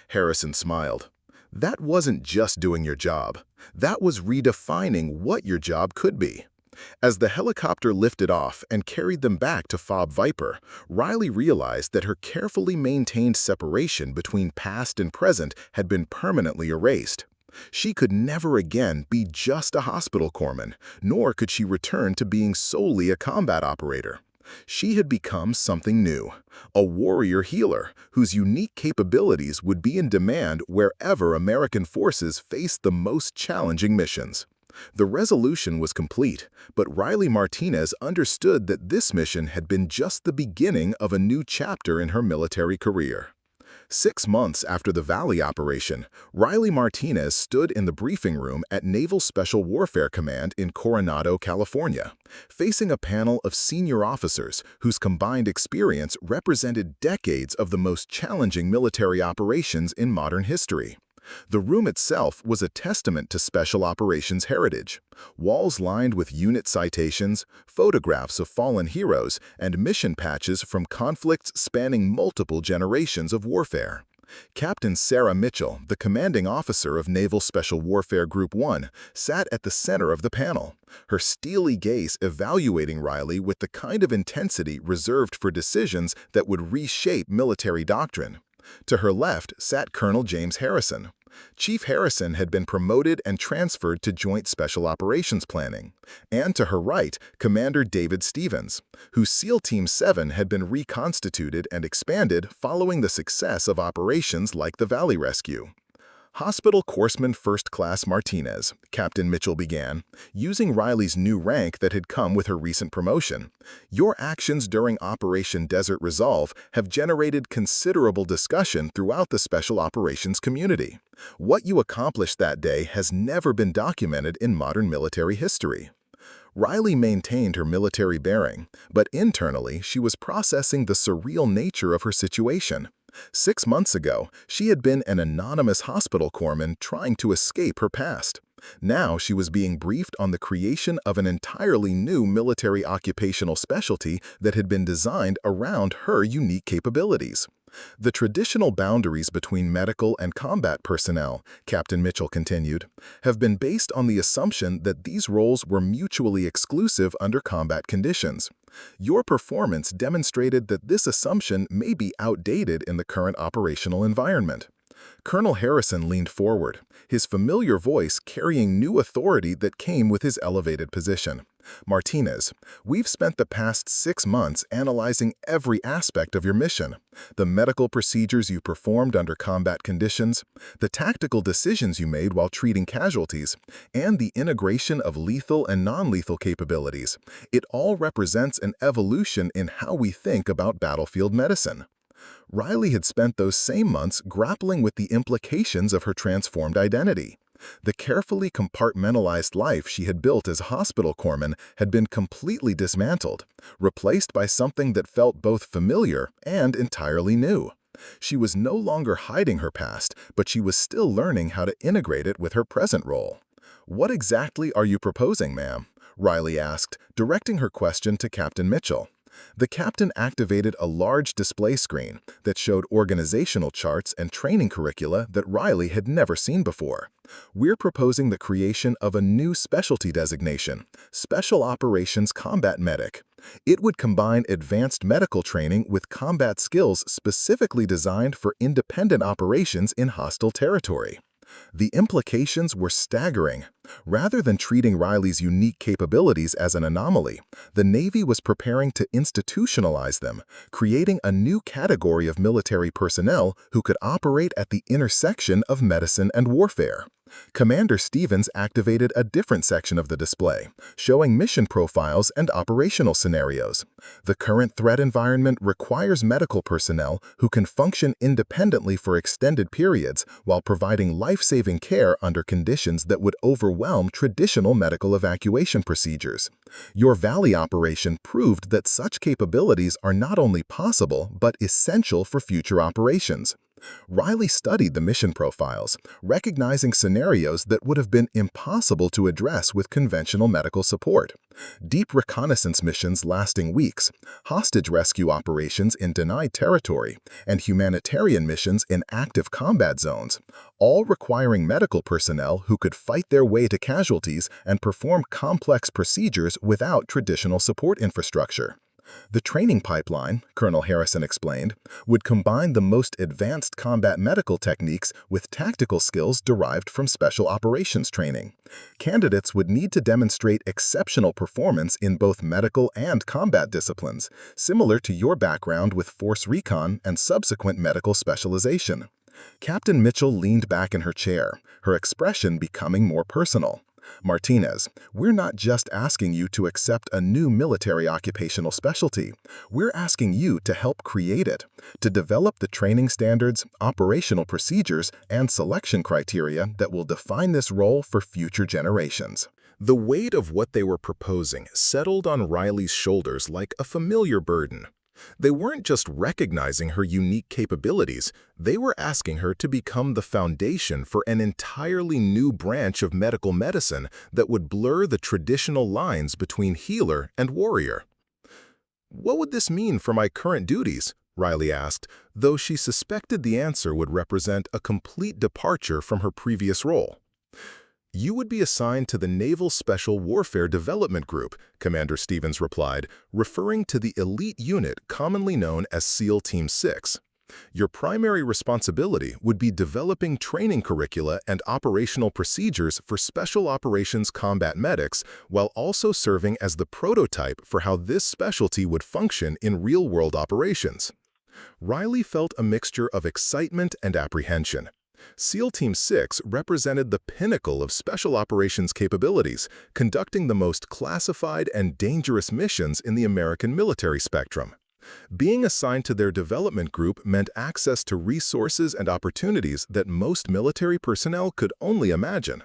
Speaker 3: Harrison smiled. "That wasn't just doing your job. That was redefining what your job could be." As the helicopter lifted off and carried them back to Fob Viper, Riley realized that her carefully maintained separation between past and present had been permanently erased. She could never again be just a hospital corpsman, nor could she return to being solely a combat operator. She had become something new, a warrior healer whose unique capabilities would be in demand wherever American forces faced the most challenging missions. The resolution was complete, but Riley Martinez understood that this mission had been just the beginning of a new chapter in her military career. 6 months after the Valley operation, Riley Martinez stood in the briefing room at Naval Special Warfare Command in Coronado, California, facing a panel of senior officers whose combined experience represented decades of the most challenging military operations in modern history. The room itself was a testament to Special Operations heritage. Walls lined with unit citations, photographs of fallen heroes, and mission patches from conflicts spanning multiple generations of warfare. Captain Sarah Mitchell, the commanding officer of Naval Special Warfare Group 1, sat at the center of the panel, her steely gaze evaluating Riley with the kind of intensity reserved for decisions that would reshape military doctrine. To her left sat Colonel James Harrison. Chief Harrison had been promoted and transferred to Joint Special Operations Planning. And to her right, Commander David Stevens, whose SEAL Team 7 had been reconstituted and expanded following the success of operations like the Valley Rescue. "Hospital Courseman First Class Martinez," Captain Mitchell began, using Riley's new rank that had come with her recent promotion. "Your actions during Operation Desert Resolve have generated considerable discussion throughout the special operations community. What you accomplished that day has never been documented in modern military history." Riley maintained her military bearing, but internally she was processing the surreal nature of her situation. 6 months ago, she had been an anonymous hospital corpsman trying to escape her past. Now she was being briefed on the creation of an entirely new military occupational specialty that had been designed around her unique capabilities. The traditional boundaries between medical and combat personnel, Captain Mitchell continued, have been based on the assumption that these roles were mutually exclusive under combat conditions. Your performance demonstrated that this assumption may be outdated in the current operational environment. Colonel Harrison leaned forward, his familiar voice carrying new authority that came with his elevated position. Martinez, we've spent the past 6 months analyzing every aspect of your mission. The medical procedures you performed under combat conditions, the tactical decisions you made while treating casualties, and the integration of lethal and non-lethal capabilities. It all represents an evolution in how we think about battlefield medicine. Riley had spent those same months grappling with the implications of her transformed identity. The carefully compartmentalized life she had built as a hospital corpsman had been completely dismantled, replaced by something that felt both familiar and entirely new. She was no longer hiding her past, but she was still learning how to integrate it with her present role. "What exactly are you proposing, ma'am?" Riley asked, directing her question to Captain Mitchell. The captain activated a large display screen that showed organizational charts and training curricula that Riley had never seen before. "We're proposing the creation of a new specialty designation, Special Operations Combat Medic. It would combine advanced medical training with combat skills specifically designed for independent operations in hostile territory." The implications were staggering. Rather than treating Riley's unique capabilities as an anomaly, the Navy was preparing to institutionalize them, creating a new category of military personnel who could operate at the intersection of medicine and warfare. Commander Stevens activated a different section of the display, showing mission profiles and operational scenarios. The current threat environment requires medical personnel who can function independently for extended periods while providing life-saving care under conditions that would overwhelm traditional medical evacuation procedures. Your Valley operation proved that such capabilities are not only possible but essential for future operations. Riley studied the mission profiles, recognizing scenarios that would have been impossible to address with conventional medical support. Deep reconnaissance missions lasting weeks, hostage rescue operations in denied territory, and humanitarian missions in active combat zones, all requiring medical personnel who could fight their way to casualties and perform complex procedures without traditional support infrastructure. The training pipeline, Colonel Harrison explained, would combine the most advanced combat medical techniques with tactical skills derived from special operations training. Candidates would need to demonstrate exceptional performance in both medical and combat disciplines, similar to your background with force recon and subsequent medical specialization. Captain Mitchell leaned back in her chair, her expression becoming more personal. "Martinez, we're not just asking you to accept a new military occupational specialty. We're asking you to help create it, to develop the training standards, operational procedures, and selection criteria that will define this role for future generations."
Speaker 2: The weight of what they were proposing settled on Riley's shoulders like a familiar burden. They weren't just recognizing her unique capabilities, they were asking her to become the foundation for an entirely new branch of medical medicine that would blur the traditional lines between healer and warrior. "What would this mean for my current duties?" Riley asked, though she suspected the answer would represent a complete departure from her previous role. "You would be assigned to the Naval Special Warfare Development Group," Commander Stevens replied, referring to the elite unit commonly known as SEAL Team 6. "Your primary responsibility would be developing training curricula and operational procedures for Special Operations Combat Medics while also serving as the prototype for how this specialty would function in real-world operations." Riley felt a mixture of excitement and apprehension. SEAL Team 6 represented the pinnacle of special operations capabilities, conducting the most classified and dangerous missions in the American military spectrum. Being assigned to their development group meant access to resources and opportunities that most military personnel could only imagine.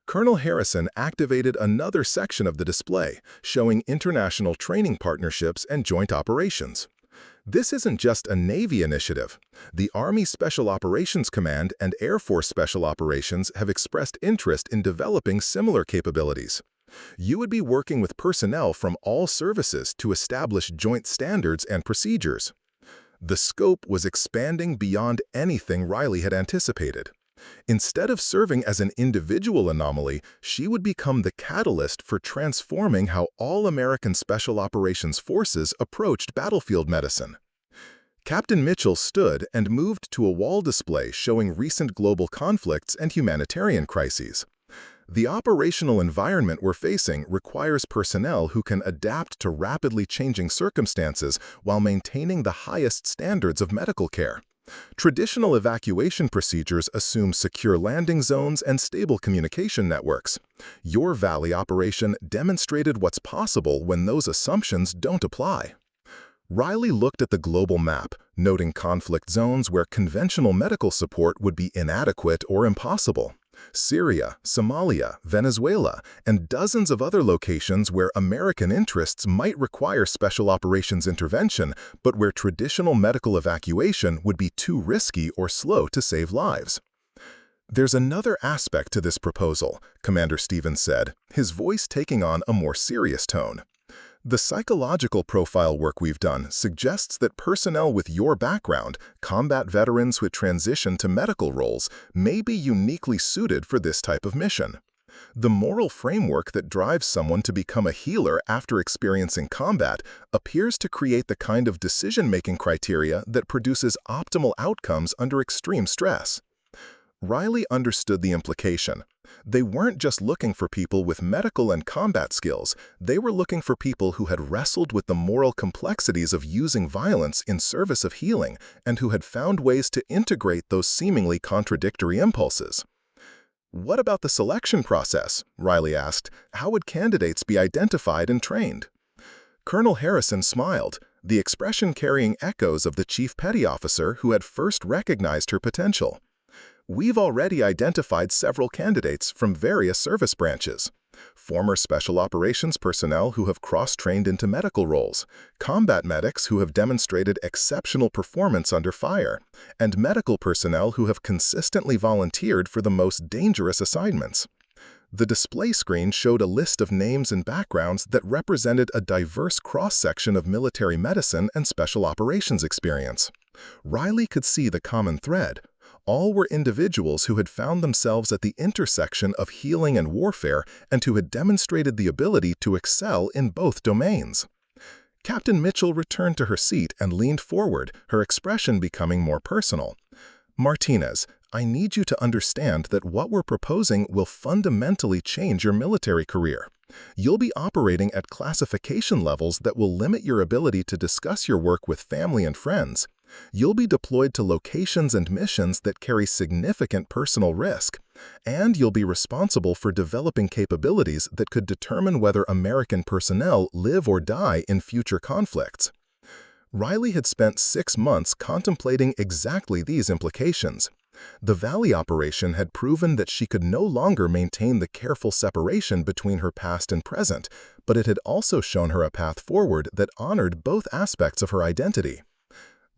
Speaker 2: Colonel Harrison activated another section of the display, showing international training partnerships and joint operations. This isn't just a Navy initiative. The Army Special Operations Command and Air Force Special Operations have expressed interest in developing similar capabilities. You would be working with personnel from all services to establish joint standards and procedures.
Speaker 1: The scope was expanding beyond anything Riley had anticipated. Instead of serving as an individual anomaly, she would become the catalyst for transforming how all American Special Operations Forces approached battlefield medicine. Captain Mitchell stood and moved to a wall display showing recent global conflicts and humanitarian crises. The operational environment we're facing requires personnel who can adapt to rapidly changing circumstances while maintaining the highest standards of medical care. Traditional evacuation procedures assume secure landing zones and stable communication networks. Your Valley operation demonstrated what's possible when those assumptions don't apply. Riley looked at the global map, noting conflict zones where conventional medical support would be inadequate or impossible. Syria, Somalia, Venezuela, and dozens of other locations where American interests might require special operations intervention, but where traditional medical evacuation would be too risky or slow to save lives. "There's another aspect to this proposal," Commander Stevens said, his voice taking on a more serious tone. "The psychological profile work we've done suggests that personnel with your background, combat veterans who transition to medical roles, may be uniquely suited for this type of mission. The moral framework that drives someone to become a healer after experiencing combat appears to create the kind of decision-making criteria that produces optimal outcomes under extreme stress." Riley understood the implication. They weren't just looking for people with medical and combat skills, they were looking for people who had wrestled with the moral complexities of using violence in service of healing and who had found ways to integrate those seemingly contradictory impulses. "What about the selection process?" Riley asked. "How would candidates be identified and trained?" Colonel Harrison smiled, the expression carrying echoes of the Chief Petty Officer who had first recognized her potential. "We've already identified several candidates from various service branches. Former Special Operations personnel who have cross-trained into medical roles, combat medics who have demonstrated exceptional performance under fire, and medical personnel who have consistently volunteered for the most dangerous assignments." The display screen showed a list of names and backgrounds that represented a diverse cross-section of military medicine and special operations experience. Riley could see the common thread. All were individuals who had found themselves at the intersection of healing and warfare and who had demonstrated the ability to excel in both domains. Captain Mitchell returned to her seat and leaned forward, her expression becoming more personal. "Martinez, I need you to understand that what we're proposing will fundamentally change your military career. You'll be operating at classification levels that will limit your ability to discuss your work with family and friends. You'll be deployed to locations and missions that carry significant personal risk, and you'll be responsible for developing capabilities that could determine whether American personnel live or die in future conflicts." Riley had spent 6 months contemplating exactly these implications. The Valley operation had proven that she could no longer maintain the careful separation between her past and present, but it had also shown her a path forward that honored both aspects of her identity.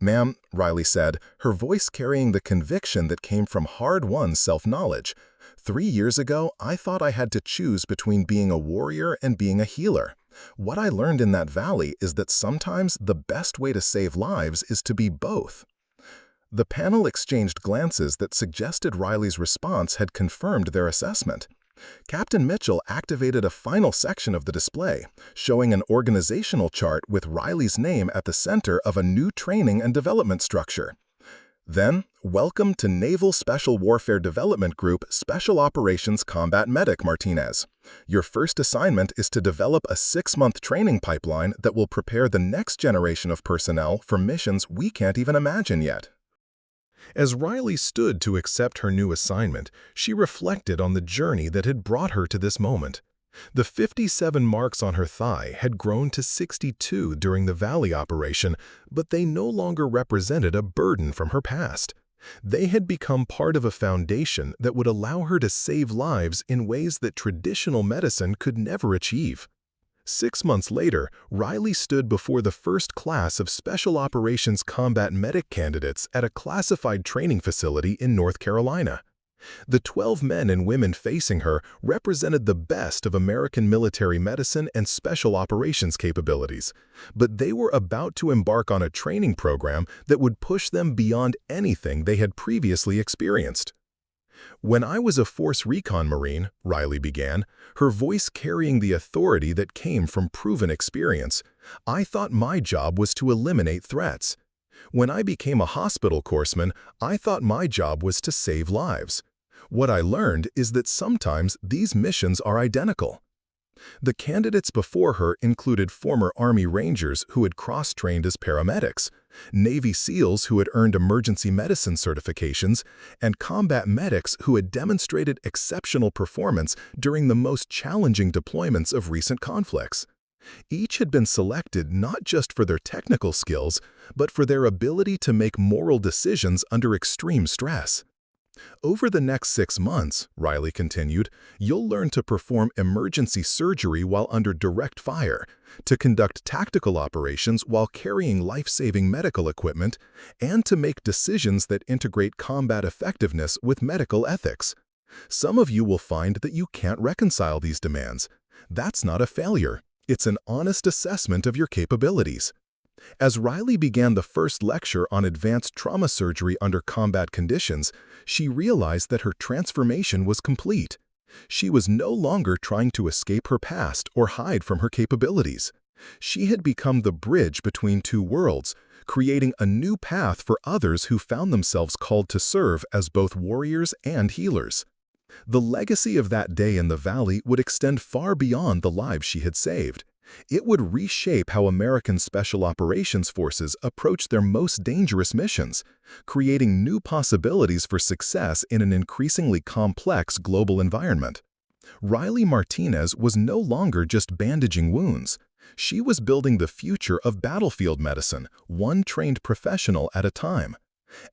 Speaker 1: "Ma'am," Riley said, her voice carrying the conviction that came from hard-won self-knowledge, 3 years ago, I thought I had to choose between being a warrior and being a healer. What I learned in that valley is that sometimes the best way to save lives is to be both." The panel exchanged glances that suggested Riley's response had confirmed their assessment. Captain Mitchell activated a final section of the display, showing an organizational chart with Riley's name at the center of a new training and development structure. Then, welcome to Naval Special Warfare Development Group Special Operations Combat Medic Martinez. Your first assignment is to develop a 6-month training pipeline that will prepare the next generation of personnel for missions we can't even imagine yet. As Riley stood to accept her new assignment, she reflected on the journey that had brought her to this moment. The 57 marks on her thigh had grown to 62 during the Valley operation, but they no longer represented a burden from her past. They had become part of a foundation that would allow her to save lives in ways that traditional medicine could never achieve. 6 months later, Riley stood before the first class of Special Operations Combat Medic candidates at a classified training facility in North Carolina. The 12 men and women facing her represented the best of American military medicine and special operations capabilities, but they were about to embark on a training program that would push them beyond anything they had previously experienced. "When I was a Force Recon Marine," Riley began, her voice carrying the authority that came from proven experience, "I thought my job was to eliminate threats. When I became a hospital corpsman, I thought my job was to save lives. What I learned is that sometimes these missions are identical." The candidates before her included former Army Rangers who had cross-trained as paramedics, Navy SEALs who had earned emergency medicine certifications, and combat medics who had demonstrated exceptional performance during the most challenging deployments of recent conflicts. Each had been selected not just for their technical skills, but for their ability to make moral decisions under extreme stress. "Over the next 6 months," Riley continued, "you'll learn to perform emergency surgery while under direct fire, to conduct tactical operations while carrying life-saving medical equipment, and to make decisions that integrate combat effectiveness with medical ethics. Some of you will find that you can't reconcile these demands. That's not a failure. It's an honest assessment of your capabilities." As Riley began the first lecture on advanced trauma surgery under combat conditions, she realized that her transformation was complete. She was no longer trying to escape her past or hide from her capabilities. She had become the bridge between two worlds, creating a new path for others who found themselves called to serve as both warriors and healers. The legacy of that day in the valley would extend far beyond the lives she had saved. It would reshape how American Special Operations Forces approach their most dangerous missions, creating new possibilities for success in an increasingly complex global environment. Riley Martinez was no longer just bandaging wounds. She was building the future of battlefield medicine, one trained professional at a time.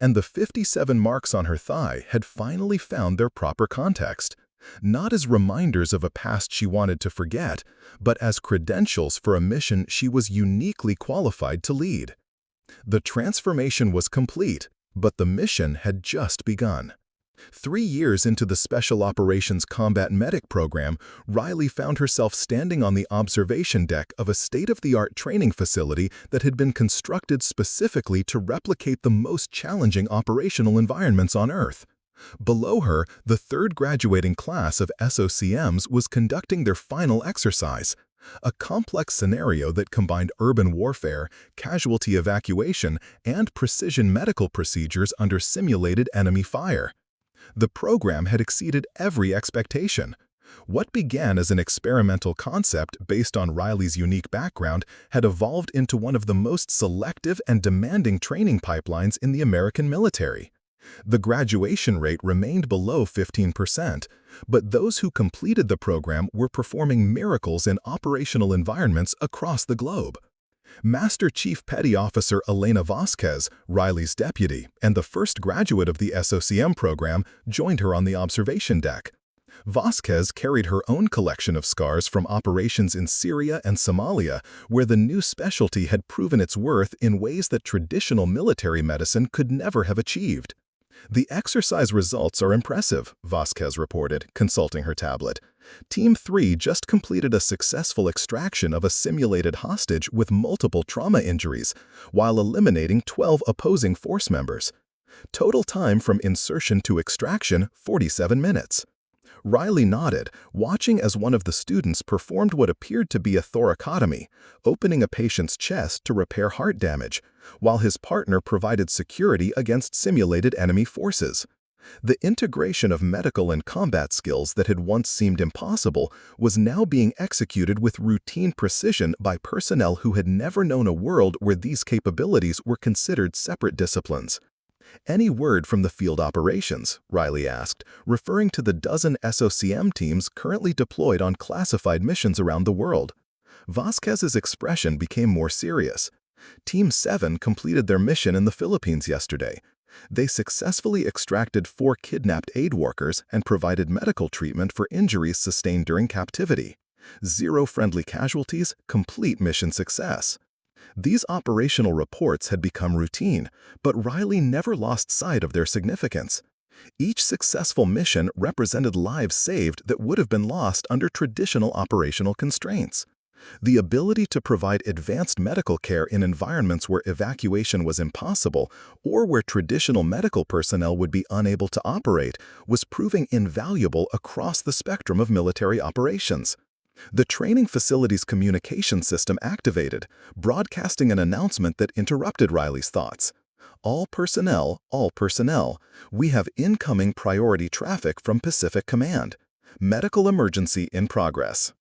Speaker 1: And the 57 marks on her thigh had finally found their proper context. Not as reminders of a past she wanted to forget, but as credentials for a mission she was uniquely qualified to lead. The transformation was complete, but the mission had just begun. 3 years into the Special Operations Combat Medic program, Riley found herself standing on the observation deck of a state-of-the-art training facility that had been constructed specifically to replicate the most challenging operational environments on Earth. Below her, the third graduating class of SOCMs was conducting their final exercise, a complex scenario that combined urban warfare, casualty evacuation, and precision medical procedures under simulated enemy fire. The program had exceeded every expectation. What began as an experimental concept based on Riley's unique background had evolved into one of the most selective and demanding training pipelines in the American military. The graduation rate remained below 15%, but those who completed the program were performing miracles in operational environments across the globe. Master Chief Petty Officer Elena Vasquez, Riley's deputy, and the first graduate of the SOCM program, joined her on the observation deck. Vasquez carried her own collection of scars from operations in Syria and Somalia, where the new specialty had proven its worth in ways that traditional military medicine could never have achieved. "The exercise results are impressive," Vasquez reported, consulting her tablet. "Team 3 just completed a successful extraction of a simulated hostage with multiple trauma injuries, while eliminating 12 opposing force members. Total time from insertion to extraction, 47 minutes. Riley nodded, watching as one of the students performed what appeared to be a thoracotomy, opening a patient's chest to repair heart damage, while his partner provided security against simulated enemy forces. The integration of medical and combat skills that had once seemed impossible was now being executed with routine precision by personnel who had never known a world where these capabilities were considered separate disciplines. "Any word from the field operations?" Riley asked, referring to the dozen SOCM teams currently deployed on classified missions around the world. Vasquez's expression became more serious. "Team 7 completed their mission in the Philippines yesterday. They successfully extracted 4 kidnapped aid workers and provided medical treatment for injuries sustained during captivity. 0 friendly casualties, complete mission success." These operational reports had become routine, but Riley never lost sight of their significance.
Speaker 3: Each successful mission represented lives saved that would have been lost under traditional operational constraints. The ability to provide advanced medical care in environments where evacuation was impossible or where traditional medical personnel would be unable to operate was proving invaluable across the spectrum of military operations. The training facility's communication system activated, broadcasting an announcement that interrupted Riley's thoughts. All personnel, we have incoming priority traffic from Pacific Command. Medical emergency in progress.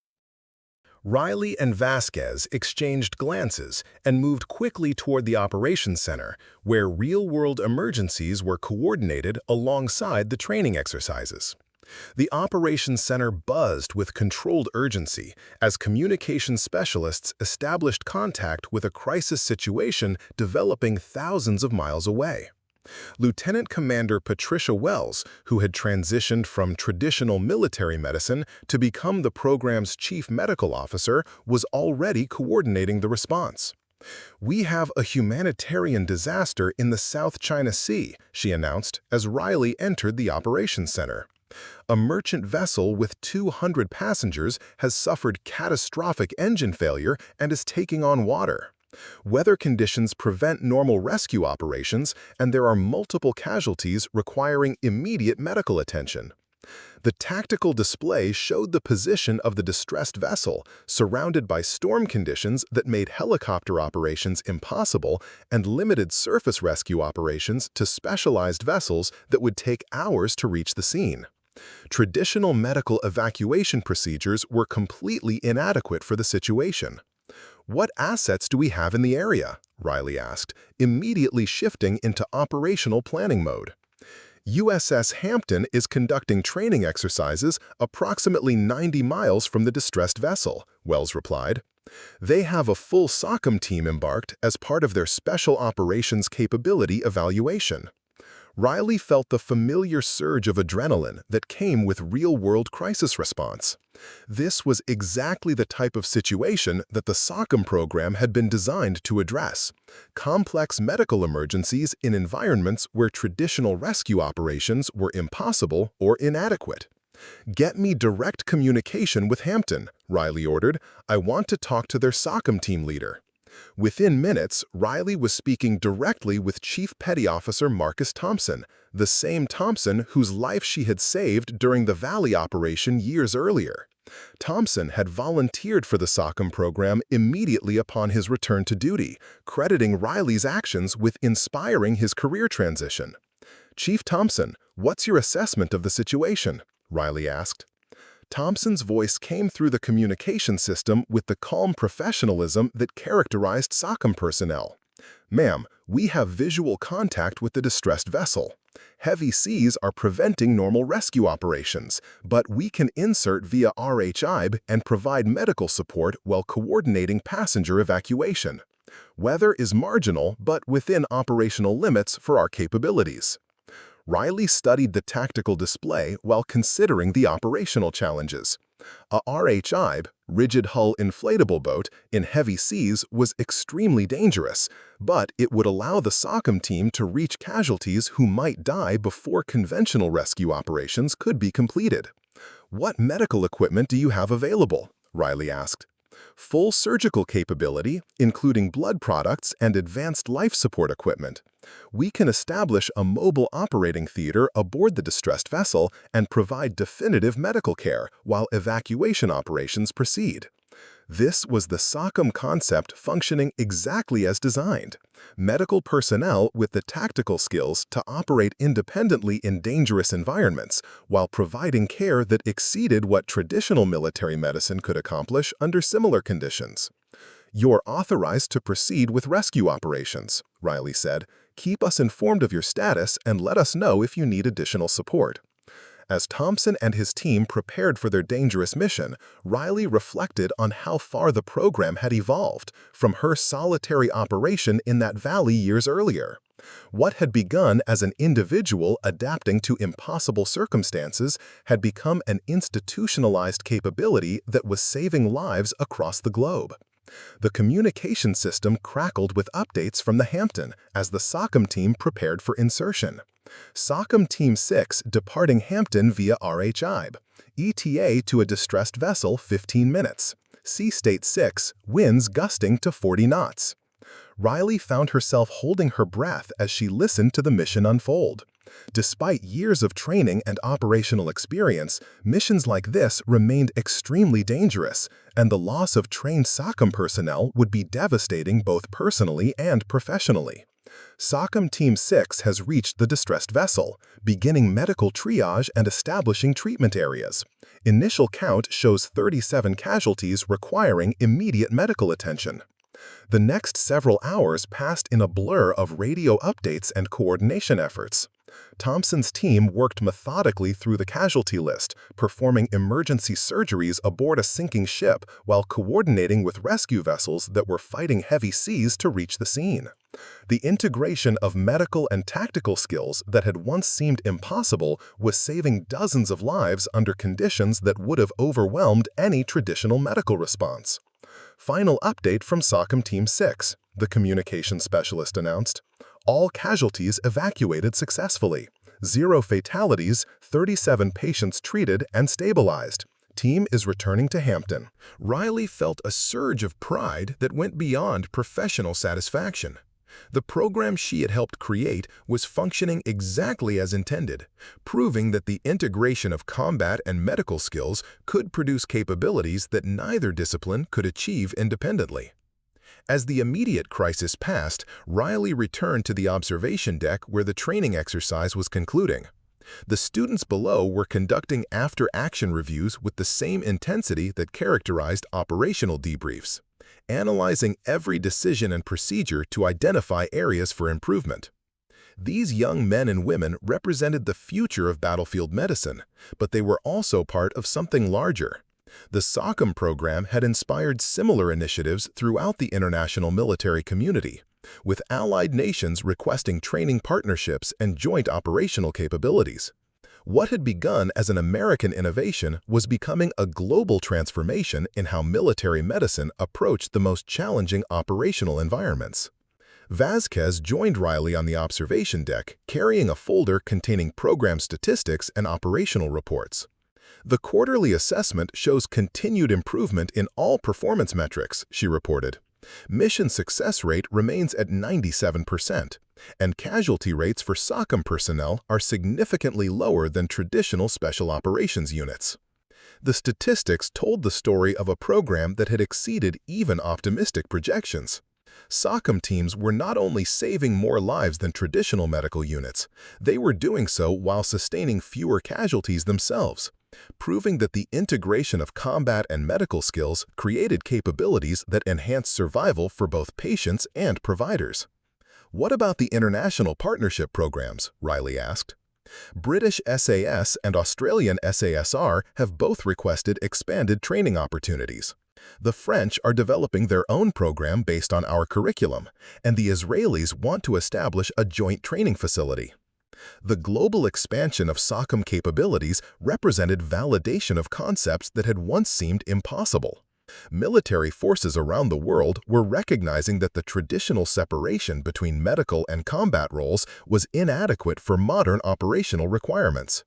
Speaker 2: Riley and Vasquez exchanged glances and moved quickly toward the operations center, where real-world emergencies were coordinated alongside the training exercises. The operations center buzzed with controlled urgency as communications specialists established contact with a crisis situation developing thousands of miles away. Lieutenant Commander Patricia Wells, who had transitioned from traditional military medicine to become the program's chief medical officer, was already coordinating the response. "We have a humanitarian disaster in the South China Sea," she announced as Riley entered the operations center. "A merchant vessel with 200 passengers has suffered catastrophic engine failure and is taking on water. Weather conditions prevent normal rescue operations, and there are multiple casualties requiring immediate medical attention." The tactical display showed the position of the distressed vessel, surrounded by storm conditions that made helicopter operations impossible and limited surface rescue operations to specialized vessels that would take hours to reach the scene. Traditional medical evacuation procedures were completely inadequate for the situation. "What assets do we have in the area?" Riley asked, immediately shifting into operational planning mode. "USS Hampton is conducting training exercises approximately 90 miles from the distressed vessel," Wells replied. "They have a full SOCOM team embarked as part of their Special Operations Capability Evaluation." Riley felt the familiar surge of adrenaline that came with real-world crisis response. This was exactly the type of situation that the SOCOM program had been designed to address: complex medical emergencies in environments where traditional rescue operations were impossible or inadequate. "Get me direct communication with Hampton," Riley ordered. "I want to talk to their SOCOM team leader." Within minutes, Riley was speaking directly with Chief Petty Officer Marcus Thompson, the same Thompson whose life she had saved during the Valley operation years earlier. Thompson had volunteered for the SOCOM program immediately upon his return to duty, crediting Riley's actions with inspiring his career transition. "Chief Thompson, what's your assessment of the situation?" Riley asked. Thompson's voice came through the communication system with the calm professionalism that characterized SOCOM personnel. "Ma'am, we have visual contact with the distressed vessel. Heavy seas are preventing normal rescue operations, but we can insert via RHIB and provide medical support while coordinating passenger evacuation. Weather is marginal, but within operational limits for our capabilities." Riley studied the tactical display while considering the operational challenges. A RHIB, rigid hull inflatable boat, in heavy seas was extremely dangerous, but it would allow the SOCOM team to reach casualties who might die before conventional rescue operations could be completed. "What medical equipment do you have available?" Riley asked. "Full surgical capability, including blood products and advanced life support equipment. We can establish a mobile operating theater aboard the distressed vessel and provide definitive medical care while evacuation operations proceed." This was the SOCOM concept functioning exactly as designed: medical personnel with the tactical skills to operate independently in dangerous environments while providing care that exceeded what traditional military medicine could accomplish under similar conditions. "You're authorized to proceed with rescue operations," Riley said. "Keep us informed of your status and let us know if you need additional support." As Thompson and his team prepared for their dangerous mission, Riley reflected on how far the program had evolved from her solitary operation in that valley years earlier. What had begun as an individual adapting to impossible circumstances had become an institutionalized capability that was saving lives across the globe.
Speaker 1: The communication system crackled with updates from the Hampton as the SOCOM team prepared for insertion. SOCOM Team 6 departing Hampton via RHIB. ETA to a distressed vessel 15 minutes. Sea State 6, winds gusting to 40 knots. Riley found herself holding her breath as she listened to the mission unfold. Despite years of training and operational experience, missions like this remained extremely dangerous, and the loss of trained SOCOM personnel would be devastating both personally and professionally. SOCOM Team 6 has reached the distressed vessel, beginning medical triage and establishing treatment areas. Initial count shows 37 casualties requiring immediate medical attention. The next several hours passed in a blur of radio updates and coordination efforts. Thompson's team worked methodically through the casualty list, performing emergency surgeries aboard a sinking ship while coordinating with rescue vessels that were fighting heavy seas to reach the scene. The integration of medical and tactical skills that had once seemed impossible was saving dozens of lives under conditions that would have overwhelmed any traditional medical response. Final update from SOCOM Team 6, the communications specialist announced. All casualties evacuated successfully. 0 fatalities, 37 patients treated and stabilized. Team is returning to Hampton.
Speaker 2: Riley felt a surge of pride that went beyond professional satisfaction. The program she had helped create was functioning exactly as intended, proving that the integration of combat and medical skills could produce capabilities that neither discipline could achieve independently. As the immediate crisis passed, Riley returned to the observation deck where the training exercise was concluding. The students below were conducting after-action reviews with the same intensity that characterized operational debriefs, analyzing every decision and procedure to identify areas for improvement. These young men and women represented the future of battlefield medicine, but they were also part of something larger. The SOCOM program had inspired similar initiatives throughout the international military community, with allied nations requesting training partnerships and joint operational capabilities. What had begun as an American innovation was becoming a global transformation in how military medicine approached the most challenging operational environments. Vasquez joined Riley on the observation deck, carrying a folder containing program statistics and operational reports. The quarterly assessment shows continued improvement in all performance metrics, she reported. Mission success rate remains at 97%, and casualty rates for SOCOM personnel are significantly lower than traditional special operations units. The statistics told the story of a program that had exceeded even optimistic projections. SOCOM teams were not only saving more lives than traditional medical units, they were doing so while sustaining fewer casualties themselves, proving that the integration of combat and medical skills created capabilities that enhanced survival for both patients and providers. What about the international partnership programs? Riley asked. British SAS and Australian SASR have both requested expanded training opportunities. The French are developing their own program based on our curriculum, and the Israelis want to establish a joint training facility. The global expansion of SOCOM capabilities represented validation of concepts that had once seemed impossible. Military forces around the world were recognizing that the traditional separation between medical and combat roles was inadequate for modern operational requirements.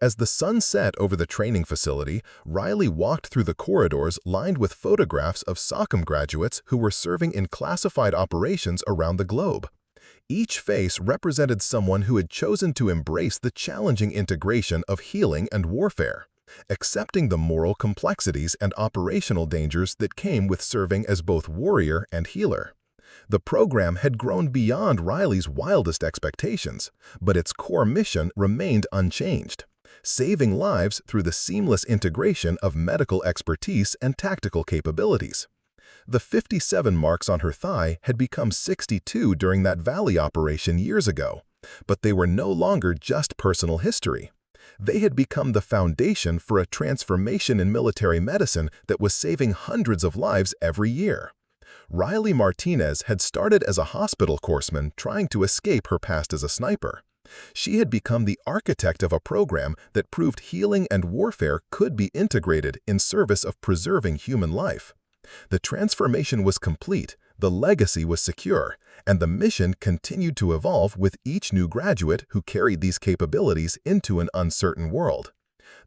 Speaker 2: As the sun set over the training facility, Riley walked through the corridors lined with photographs of SOCOM graduates who were serving in classified operations around the globe. Each face represented someone who had chosen to embrace the challenging integration of healing and warfare, accepting the moral complexities and operational dangers that came with serving as both warrior and healer. The program had grown beyond Riley's wildest expectations, but its core mission remained unchanged, saving lives through the seamless integration of medical expertise and tactical capabilities. The 57 marks on her thigh had become 62 during that Valley operation years ago, but they were no longer just personal history. They had become the foundation for a transformation in military medicine that was saving hundreds of lives every year. Riley Martinez had started as a hospital corpsman trying to escape her past as a sniper. She had become the architect of a program that proved healing and warfare could be integrated in service of preserving human life.
Speaker 1: The transformation was complete, the legacy was secure, and the mission continued to evolve with each new graduate who carried these capabilities into an uncertain world.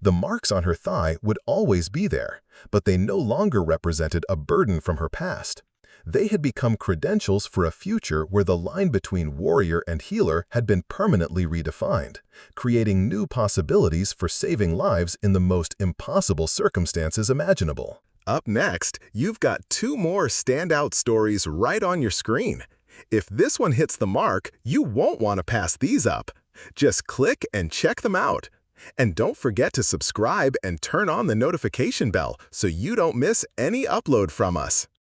Speaker 1: The marks on her thigh would always be there, but they no longer represented a burden from her past. They had become credentials for a future where the line between warrior and healer had been permanently redefined, creating new possibilities for saving lives in the most impossible circumstances imaginable.
Speaker 2: Up next, you've got 2 more standout stories right on your screen. If this one hits the mark, you won't want to pass these up. Just click and check them out. And don't forget to subscribe and turn on the notification bell so you don't miss any upload from us.